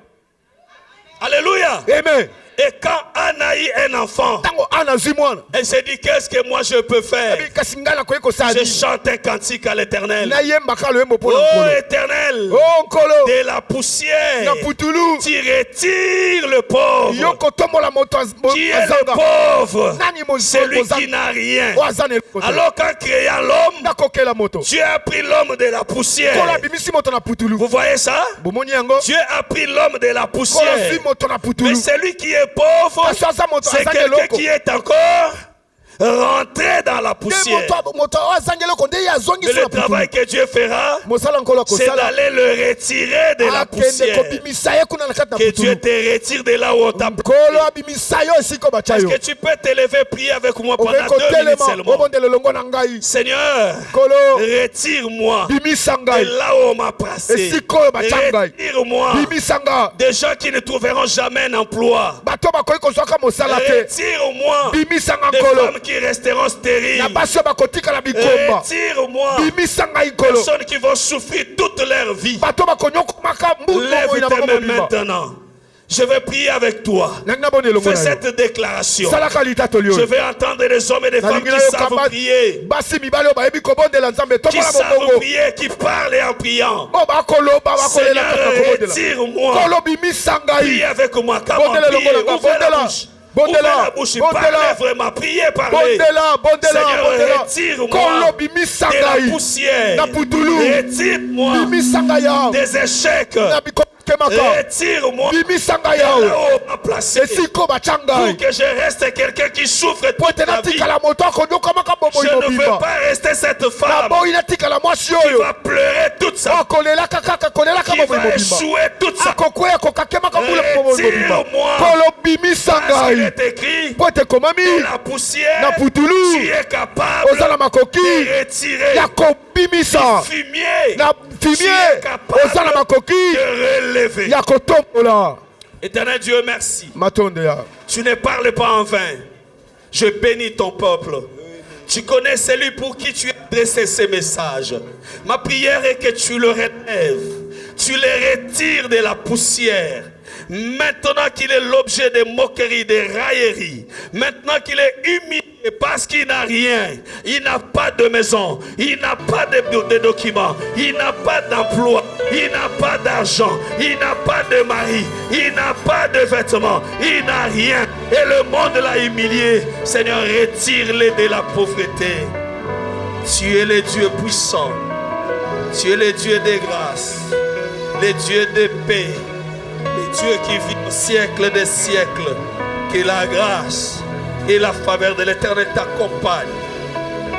Speaker 6: Alléluia.
Speaker 3: Amen.
Speaker 6: Et quand Anne a eu un enfant,
Speaker 3: Ntango Ana azwi mwana.
Speaker 6: elle s'est dit qu'est-ce que moi je peux faire?
Speaker 3: Ebi kasi ngai nakoki kosala
Speaker 6: Je
Speaker 3: nini?
Speaker 6: chante un cantique à l'Éternel.
Speaker 3: Nayembaka loyembo mpo na
Speaker 6: Oh
Speaker 3: nkolo.
Speaker 6: Éternel,
Speaker 3: Oh nkolo.
Speaker 6: de la poussière,
Speaker 3: Na putulu.
Speaker 6: tu retires le pauvre.
Speaker 3: Yo kotombola moto
Speaker 6: Qui est le
Speaker 3: azanga.
Speaker 6: pauvre?
Speaker 3: Nani
Speaker 6: Celui qui
Speaker 3: mozanga.
Speaker 6: n'a rien.
Speaker 3: O aza na eloko te.
Speaker 6: Alors qu'en créant l'homme,
Speaker 3: nakokela moto.
Speaker 6: Dieu a pris l'homme de la
Speaker 3: Nkolo
Speaker 6: poussière.
Speaker 3: abimisi moto na putulu.
Speaker 6: Vous voyez ça?
Speaker 3: Bomoni yango.
Speaker 6: Dieu a pris l'homme de la
Speaker 3: Nkolo
Speaker 6: poussière.
Speaker 3: azwi moto na
Speaker 6: Mais
Speaker 3: putulu.
Speaker 6: celui qui est pauvre,
Speaker 3: Kasi aza moto
Speaker 6: c'est
Speaker 3: azanga
Speaker 6: quelqu'un
Speaker 3: eloko.
Speaker 6: qui est encore rentré dans la
Speaker 3: Nde
Speaker 6: poussière.
Speaker 3: moto oyo azanga eloko nde ye azongi
Speaker 6: Mais
Speaker 3: so
Speaker 6: le
Speaker 3: na putulu.
Speaker 6: travail que Dieu fera,
Speaker 3: Mosala nkolo
Speaker 6: c'est
Speaker 3: akosala.
Speaker 6: d'aller le retirer de la
Speaker 3: Akende
Speaker 6: poussière.
Speaker 3: kobimisa ye kuna na kati na
Speaker 6: Que Dieu
Speaker 3: putulu.
Speaker 6: te retire de là où on t'a pris.
Speaker 3: Nkolo abimisa yo esika obatya
Speaker 6: Est-ce
Speaker 3: yo.
Speaker 6: que tu peux t'élever, prier avec moi pendant
Speaker 3: Okoki
Speaker 6: 2 minutes
Speaker 3: kotelema
Speaker 6: seulement?
Speaker 3: obondela elongo na ngai.
Speaker 6: Seigneur,
Speaker 3: Nkolo
Speaker 6: retire-moi
Speaker 3: bimisa
Speaker 6: de
Speaker 3: ngai.
Speaker 6: là où on m'a placé.
Speaker 3: Esika oyo batya ngai.
Speaker 6: Retire-moi
Speaker 3: Bimisa nga.
Speaker 6: des gens qui ne trouveront jamais un emploi.
Speaker 3: Bato bakoki kozwaka mosala te.
Speaker 6: Retire-moi
Speaker 3: Bimisa nga
Speaker 6: des
Speaker 3: nkolo.
Speaker 6: femmes qui resteront stériles.
Speaker 3: Na basi oyo bakotikala bikomba.
Speaker 6: Retire-moi
Speaker 3: Bimisa ngai
Speaker 6: des
Speaker 3: nkolo.
Speaker 6: personnes qui vont souffrir toute leur vie.
Speaker 3: Bato bakonyokomaka mbutu
Speaker 6: Lève
Speaker 3: moi na
Speaker 6: tes
Speaker 3: bango
Speaker 6: mains
Speaker 3: mobimba.
Speaker 6: maintenant. Je vais prier avec toi.
Speaker 3: Nangi nabona elongo
Speaker 6: Fais
Speaker 3: na yo.
Speaker 6: cette déclaration.
Speaker 3: Salaka litatoli
Speaker 6: Je
Speaker 3: oyo.
Speaker 6: vais entendre des hommes et des femmes
Speaker 3: Nalingi
Speaker 6: qui
Speaker 3: nayoka
Speaker 6: savent prier,
Speaker 3: basi mibali oyo bayebi kobondela Nzambe
Speaker 6: qui
Speaker 3: tombola
Speaker 6: savent
Speaker 3: mobongo.
Speaker 6: prier, qui parlent en priant.
Speaker 3: Oyo bakoloba bakolela kaka
Speaker 6: Seigneur,
Speaker 3: kobondela.
Speaker 6: retire-moi.
Speaker 3: Nkolo bimisa
Speaker 6: Prie
Speaker 3: ngai.
Speaker 6: avec moi. Comment
Speaker 3: Bondela
Speaker 6: prier?
Speaker 3: longola,
Speaker 6: Ouvrez la
Speaker 3: bondela.
Speaker 6: bouche.
Speaker 3: Bondela,
Speaker 6: Ouvrez la bouche.
Speaker 3: bondela.
Speaker 6: Parlez vraiment. Priez, parlez.
Speaker 3: Bondela, bondela,
Speaker 6: Seigneur,
Speaker 3: bondela.
Speaker 6: retire-moi
Speaker 3: Nkolo bimisa
Speaker 6: de la
Speaker 3: ngai.
Speaker 6: poussière.
Speaker 3: Na putulu.
Speaker 6: Retire-moi
Speaker 3: Bimisa ngai yao.
Speaker 6: des échecs.
Speaker 3: Na bikokemaka.
Speaker 6: Retire-moi
Speaker 3: Bimisa ngai
Speaker 6: de là
Speaker 3: yao.
Speaker 6: où on m'a placé.
Speaker 3: Esika oyo batya
Speaker 6: Pour
Speaker 3: ngai.
Speaker 6: que je reste quelqu'un qui souffre
Speaker 3: Po
Speaker 6: toute
Speaker 3: ete
Speaker 6: la vie.
Speaker 3: natikala moto akonyokamaka bomoi
Speaker 6: Je ne veux
Speaker 3: mobimba.
Speaker 6: pas rester cette femme
Speaker 3: Naboyi natikala mwasi
Speaker 6: qui
Speaker 3: oyo.
Speaker 6: va pleurer toute sa vie,
Speaker 3: akolelaka kaka kolelaka
Speaker 6: qui
Speaker 3: bomoi
Speaker 6: va
Speaker 3: mobimba.
Speaker 6: échouer toute sa vie.
Speaker 3: akokweya kokakemaka mbula bomoi mobimba.
Speaker 6: Retire-moi.
Speaker 3: Nkolo bimisa
Speaker 6: Parce qu'il
Speaker 3: ngai.
Speaker 6: est écrit,
Speaker 3: Po ete komami
Speaker 6: de la poussière,
Speaker 3: na putulu.
Speaker 6: tu es capable
Speaker 3: Oza na makoki
Speaker 6: de retirer
Speaker 3: ya kobimisa.
Speaker 6: fumier,
Speaker 3: Na
Speaker 6: tu es
Speaker 3: fimie
Speaker 6: capable
Speaker 3: oza na makoki
Speaker 6: de relever.
Speaker 3: ya kotombola.
Speaker 6: Éternel Dieu, merci.
Speaker 3: Matonde ya.
Speaker 6: Tu ne parles pas en vain. Je bénis ton peuple. Tu connais celui pour qui tu as adressé ces messages. Ma prière est que tu le relèves. Tu le retires de la poussière. Maintenant qu'il est l'objet des moqueries, des railleries. Maintenant qu'il est humilié parce qu'il n'a rien. Il n'a pas de maison. Il n'a pas de documents. Il n'a pas d'emploi. Il n'a pas d'argent. Il n'a pas de mari. Il n'a pas de vêtements. Il n'a rien. Et le monde l'a humilié. Seigneur, retire-le de la pauvreté. Tu es le Dieu puissant. Tu es le Dieu des grâces. Le Dieu de paix. Le Dieu qui vit au siècle des siècles. Que la grâce et la faveur de l'Éternel t'accompagnent.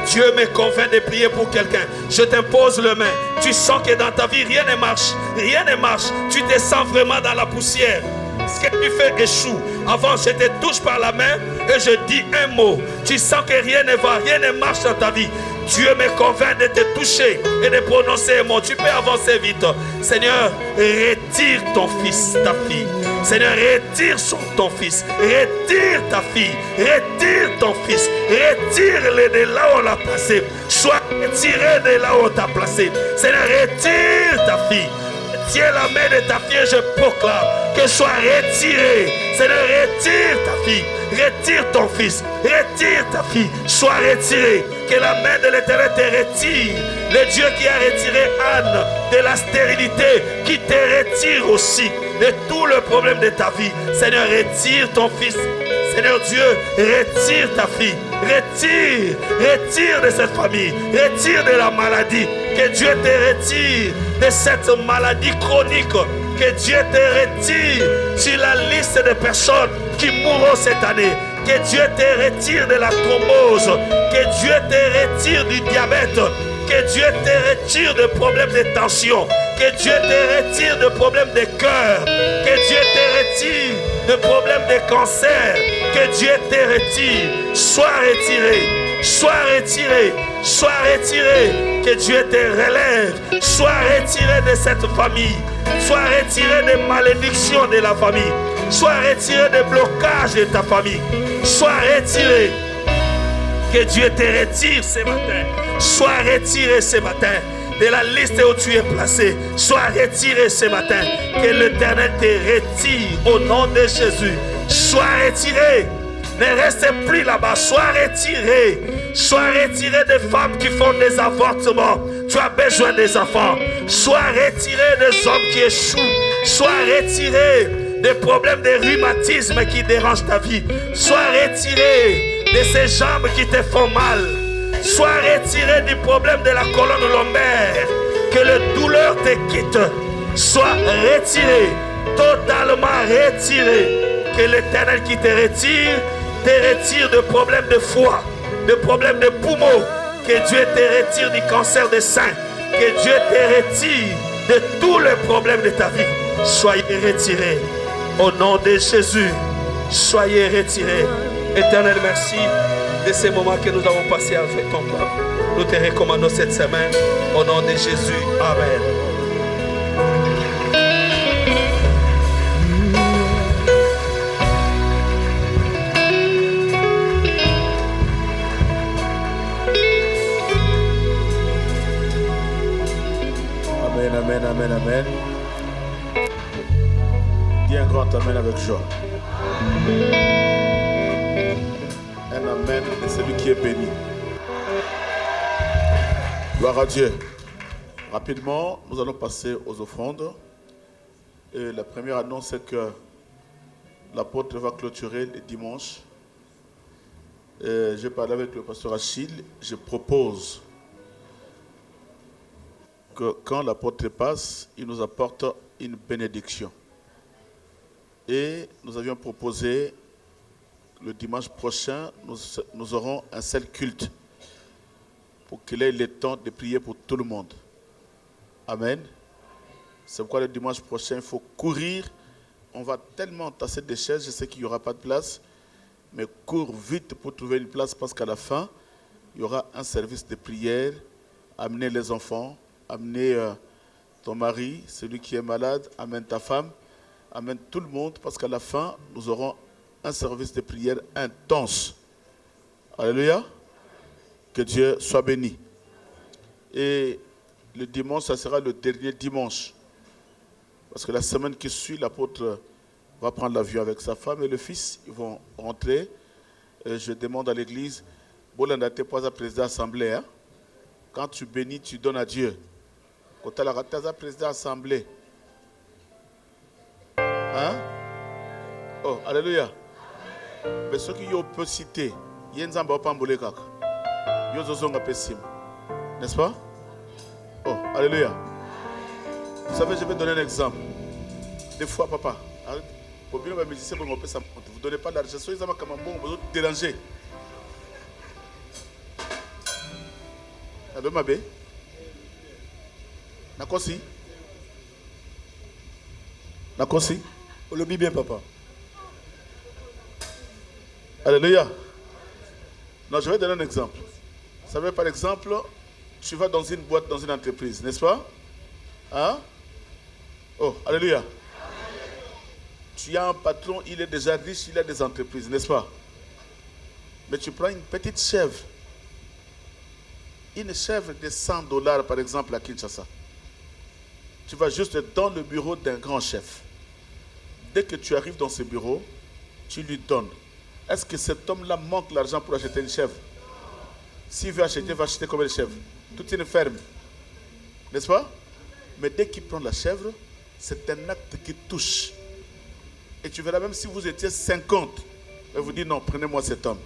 Speaker 6: Dieu me convainc de prier pour quelqu'un. Je t'impose le main. Tu sens que dans ta vie, rien ne marche. Rien ne marche. Tu te sens vraiment dans la poussière. Ce que tu fais échoue. Avant, je te touche par la main et je dis un mot. Tu sens que rien ne va, rien ne marche dans ta vie. Dieu me convainc de te toucher et de prononcer un mot. Tu peux avancer vite. Seigneur, retire ton fils, ta fille. Seigneur, retire ton fils. Retire ta fille. Retire ton fils. Retire-le de là où on l'a placé. Sois retiré de là où on t'a placé. Seigneur, retire ta fille. Tiens la main de ta fille et je proclame que soit retiré. Seigneur, retire ta fille. Retire ton fils. Retire ta fille. Sois retiré. Que la main de l'Éternel te retire. Le Dieu qui a retiré Anne de la stérilité, qui te retire aussi de tout le problème de ta vie. Seigneur, retire ton fils. Seigneur Dieu, retire ta fille. Retire de cette famille. Retire de la maladie. Que Dieu te retire de cette maladie chronique. Que Dieu te retire sur la liste de personnes qui mourront cette année. Que Dieu te retire de la thrombose. Que Dieu te retire du diabète. Que Dieu te retire de problèmes de tension. Que Dieu te retire de problèmes de cœur. Que Dieu te retire de problèmes de cancer. Que Dieu te retire. Sois retiré. Sois retiré. Sois retiré. Que Dieu te relève. Sois retiré de cette famille. Sois retiré des malédictions de la famille. Sois retiré des blocages de ta famille. Sois retiré. Que Dieu te retire ce matin. Sois retiré ce matin de la liste où tu es placé. Sois retiré ce matin. Que l'Éternel te retire au nom de Jésus. Sois retiré. Ne reste plus là-bas. Sois retiré. Sois retiré des femmes qui font des avortements. Tu as besoin des enfants. Sois retiré des hommes qui échouent. Sois retiré des problèmes de rhumatisme qui dérangent ta vie. Sois retiré de ces jambes qui te font mal. Sois retiré du problème de la colonne lombaire. Que le douleur te quitte. Sois retiré. Totalement retiré. Que l'Éternel qui te retire de problèmes de foie, de problèmes de poumons. Que Dieu te retire du cancer des seins. Que Dieu te retire de tous les problèmes de ta vie. Soyez retirés. Au nom de Jésus, soyez retirés. Éternel, merci de ces moments que nous avons passés avec ton peuple. Nous te recommandons cette semaine. Au nom de Jésus. Amen.
Speaker 5: Amen, amen, amen. Dis un grand amen avec joie. Un amen de celui qui est béni. Gloire à Dieu. Rapidement, nous allons passer aux offrandes. Et la première annonce, c'est que l'apôtre va clôturer le dimanche. J'ai parlé avec le pasteur Achille. Je propose que quand l'apôtre passe, il nous apporte une bénédiction. Et nous avions proposé le dimanche prochain, nous aurons un seul culte pour qu'il ait le temps de prier pour tout le monde. Amen. C'est pourquoi le dimanche prochain, il faut courir. On va tellement tasser des chaises, je sais qu'il n'y aura pas de place, mais cours vite pour trouver une place parce qu'à la fin, il y aura un service de prière. Amenez les enfants, amenez ton mari, celui qui est malade, amène ta femme, amène tout le monde parce qu'à la fin, nous aurons un service de prière intense. Alléluia. Que Dieu soit béni. Et le dimanche, ça sera le dernier dimanche. Parce que la semaine qui suit, l'apôtre va prendre l'avion avec sa femme et le fils. Ils vont rentrer. Et je demande à l'église, Bolanda, tu n'es pas un président d'assemblée. Hein? Quand tu bénis, tu donnes à Dieu. Quand tu as un président d'assemblée. Hein? Oh, alléluia. Mais ceux qui ont peut citer, il y a un zamba pambole kaka. Il y a un zonga pessim. N'est-ce pas? Oh, alléluia. Vous savez, je vais donner un exemple. Des fois, papa, pour bien les musiciens, vous ne donnez pas l'argent. Soyez comme un bon, vous déranger. Ado mabe. Nakosi. Nakosi.
Speaker 3: Le bien, papa.
Speaker 5: Alléluia. Non, je vais donner un exemple. Vous savez, par exemple, tu vas dans une boîte, dans une entreprise, n'est-ce pas? Hein? Oh, alléluia. Tu as un patron, il est déjà riche, il a des entreprises, n'est-ce pas? Mais tu prends une petite chèvre. Une chèvre de $100 par exemple à Kinshasa. Tu vas juste dans le bureau d'un grand chef. Dès que tu arrives dans ce bureau, tu lui donnes. Est-ce que cet homme-là manque l'argent pour acheter une chèvre? S'il veut acheter, il va acheter combien de chèvres? Toute une ferme. N'est-ce pas? Mais dès qu'il prend la chèvre, c'est un acte qui touche. Et tu verras, même si vous étiez 50, il vous dit non, prenez-moi cet homme.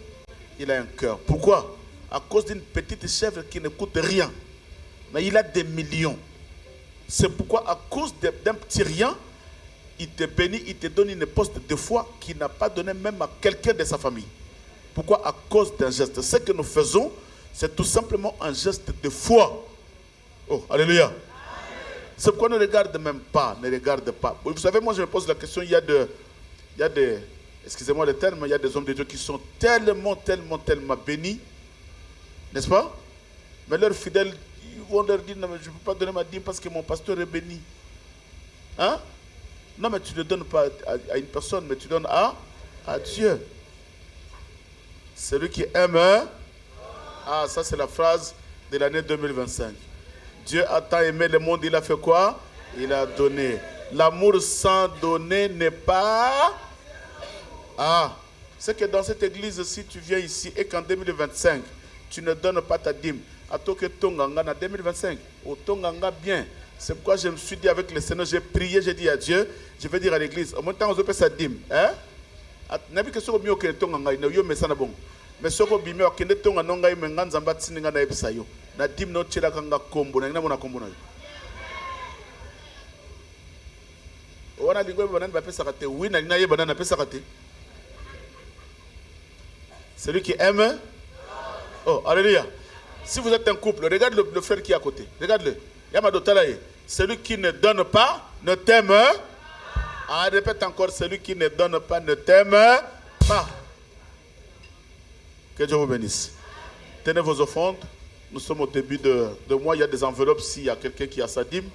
Speaker 5: Il a un cœur. Pourquoi? À cause d'une petite chèvre qui ne coûte rien. Mais il a des millions. C'est pourquoi, à cause d'un petit rien, il te bénit, il te donne une poste de foi qu'il n'a pas donné même à quelqu'un de sa famille. Pourquoi? À cause d'un geste. Ce que nous faisons, c'est tout simplement un geste de foi. Oh, alléluia. C'est pourquoi ne regarde même pas, ne regarde pas. Vous savez, moi je me pose la question, il y a des excusez-moi le terme, il y a des hommes de Dieu qui sont tellement bénis, n'est-ce pas? Mais leurs fidèles, ils vont leur dire, non mais je ne peux pas donner ma dîme parce que mon pasteur est béni. Hein? Non mais tu ne donnes pas à une personne, mais tu donnes à Dieu. Celui qui aime, ah ça c'est la phrase de l'année 2025. Dieu a tant aimé le monde, il a fait quoi? Il a donné. L'amour sans donner n'est pas... Ah, c'est que dans cette église, si tu viens ici et qu'en 2025, tu ne donnes pas ta dîme, à toi que Tonganga en 2025, au Tonganga bien. C'est pourquoi je me suis dit avec le Seigneur, j'ai prié, j'ai dit à Dieu, je vais dire à l'église, au moins temps on se fait sa dîme. Hein? Nabi que ce mieux que Tonganga, il y a un bon. Mais ce que bimé au kende Tonga nonga ime nganza mbati ninga na ebisa yo. Na dîme no tchela kanga kombo na ina mona kombo na yo. Wana lingwe banane ba pesa kate, oui na ina ye banane pesa kate. Celui qui aime. Oh, alléluia. Si vous êtes un couple, regarde le frère qui est à côté. Regarde-le. Yamadotalaye. Celui qui ne donne pas ne t'aime. Ah, répète encore. Celui qui ne donne pas ne t'aime pas. Que Dieu vous bénisse. Tenez vos offrandes. Nous sommes au début de mois. Il y a des enveloppes. S'il y a quelqu'un qui a sa dîme,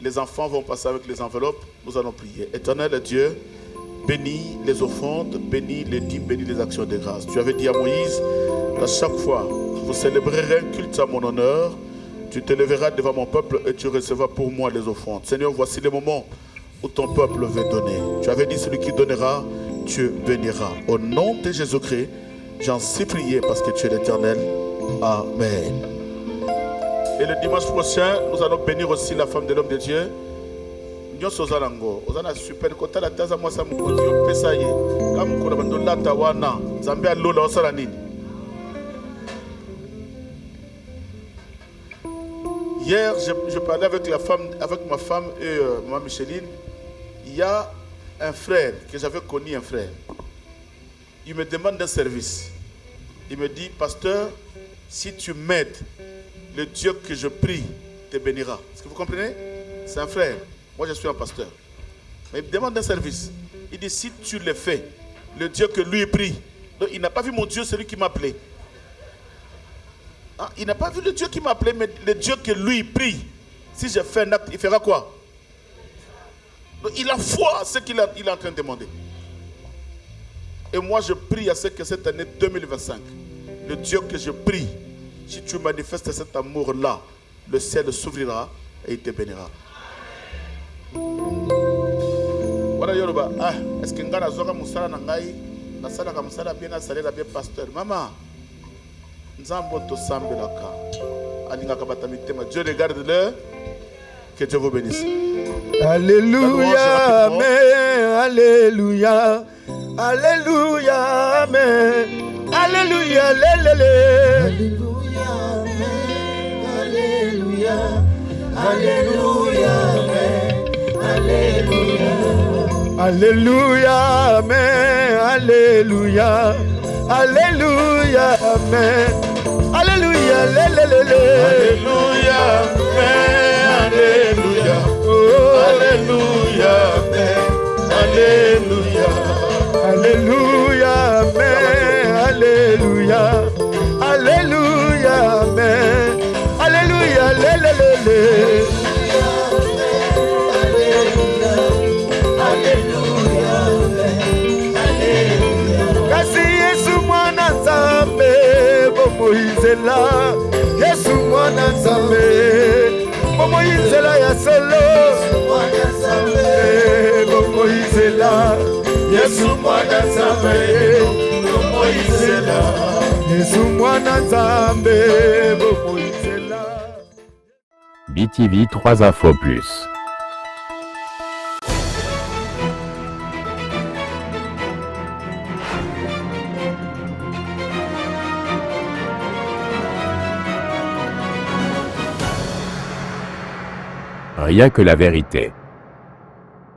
Speaker 5: les enfants vont passer avec les enveloppes. Nous allons prier. Éternel Dieu, bénis les offrandes, bénis les dîmes, bénis les actions de grâce. Tu avais dit à Moïse qu'à chaque fois vous célébrerez un culte à mon honneur, tu te lèveras devant mon peuple et tu recevras pour moi les offrandes. Seigneur, voici le moment où ton peuple veut donner. Tu avais dit celui qui donnera, tu béniras. Au nom de Jésus-Christ, j'en suis prié parce que tu es l'Éternel. Amen. Et le dimanche prochain, nous allons bénir aussi la femme de l'homme de Dieu. Nyoso zalango, ozana super kota la taza mwasa mukoti yo pesa ye. Kam kola bandola tawana, Zambia lola osala nini. Hier, je parlais avec ma femme et ma Micheline. Il y a un frère que j'avais connu, un frère. Il me demande un service. Il me dit, pasteur, si tu m'aides, le Dieu que je prie te bénira. Est-ce que vous comprenez? C'est un frère. Moi, je suis un pasteur. Mais il me demande un service. Il dit, si tu le fais, le Dieu que lui prie. Donc, il n'a pas vu mon Dieu, celui qui m'a appelé. Ah, il n'a pas vu le Dieu qui m'a appelé, mais le Dieu que lui prie. Si je fais un acte, il fera quoi? Donc, il a foi à ce qu'il est en train de demander. Et moi, je prie à ce que cette année 2025, le Dieu que je prie, si tu manifestes cet amour-là, le ciel s'ouvrira et il te bénira. Voilà Yoruba. Ah, est-ce que ngana zoka musala nangai, nasala ka musala bien na salela bien pasteur. Maman, nzambo to sambelaka. Alinga kabata mitema. Dieu regarde-le. Que Dieu vous bénisse.
Speaker 3: Alléluia, amen. Alléluia. Alléluia, amen. Alléluia, lélélé. Alléluia, amen. Alléluia. Alléluia, amen. Alléluia. Alléluia, amen. Alléluia. Alléluia, amen. Alléluia, Alléluia, Alléluia, Alléluia, Alléluia, Alléluia, Alléluia, Alléluia, Alléluia, kasi Yesu mwana Nzambe bomoyizela, Yesu mwana Nzambe bomoyizela ya solo, bomoyizela, Yesu mwana Nzambe bomoyizela, Yesu mwana Nzambe bomoyizela.
Speaker 1: BTV 3 infos plus. Rien que la vérité.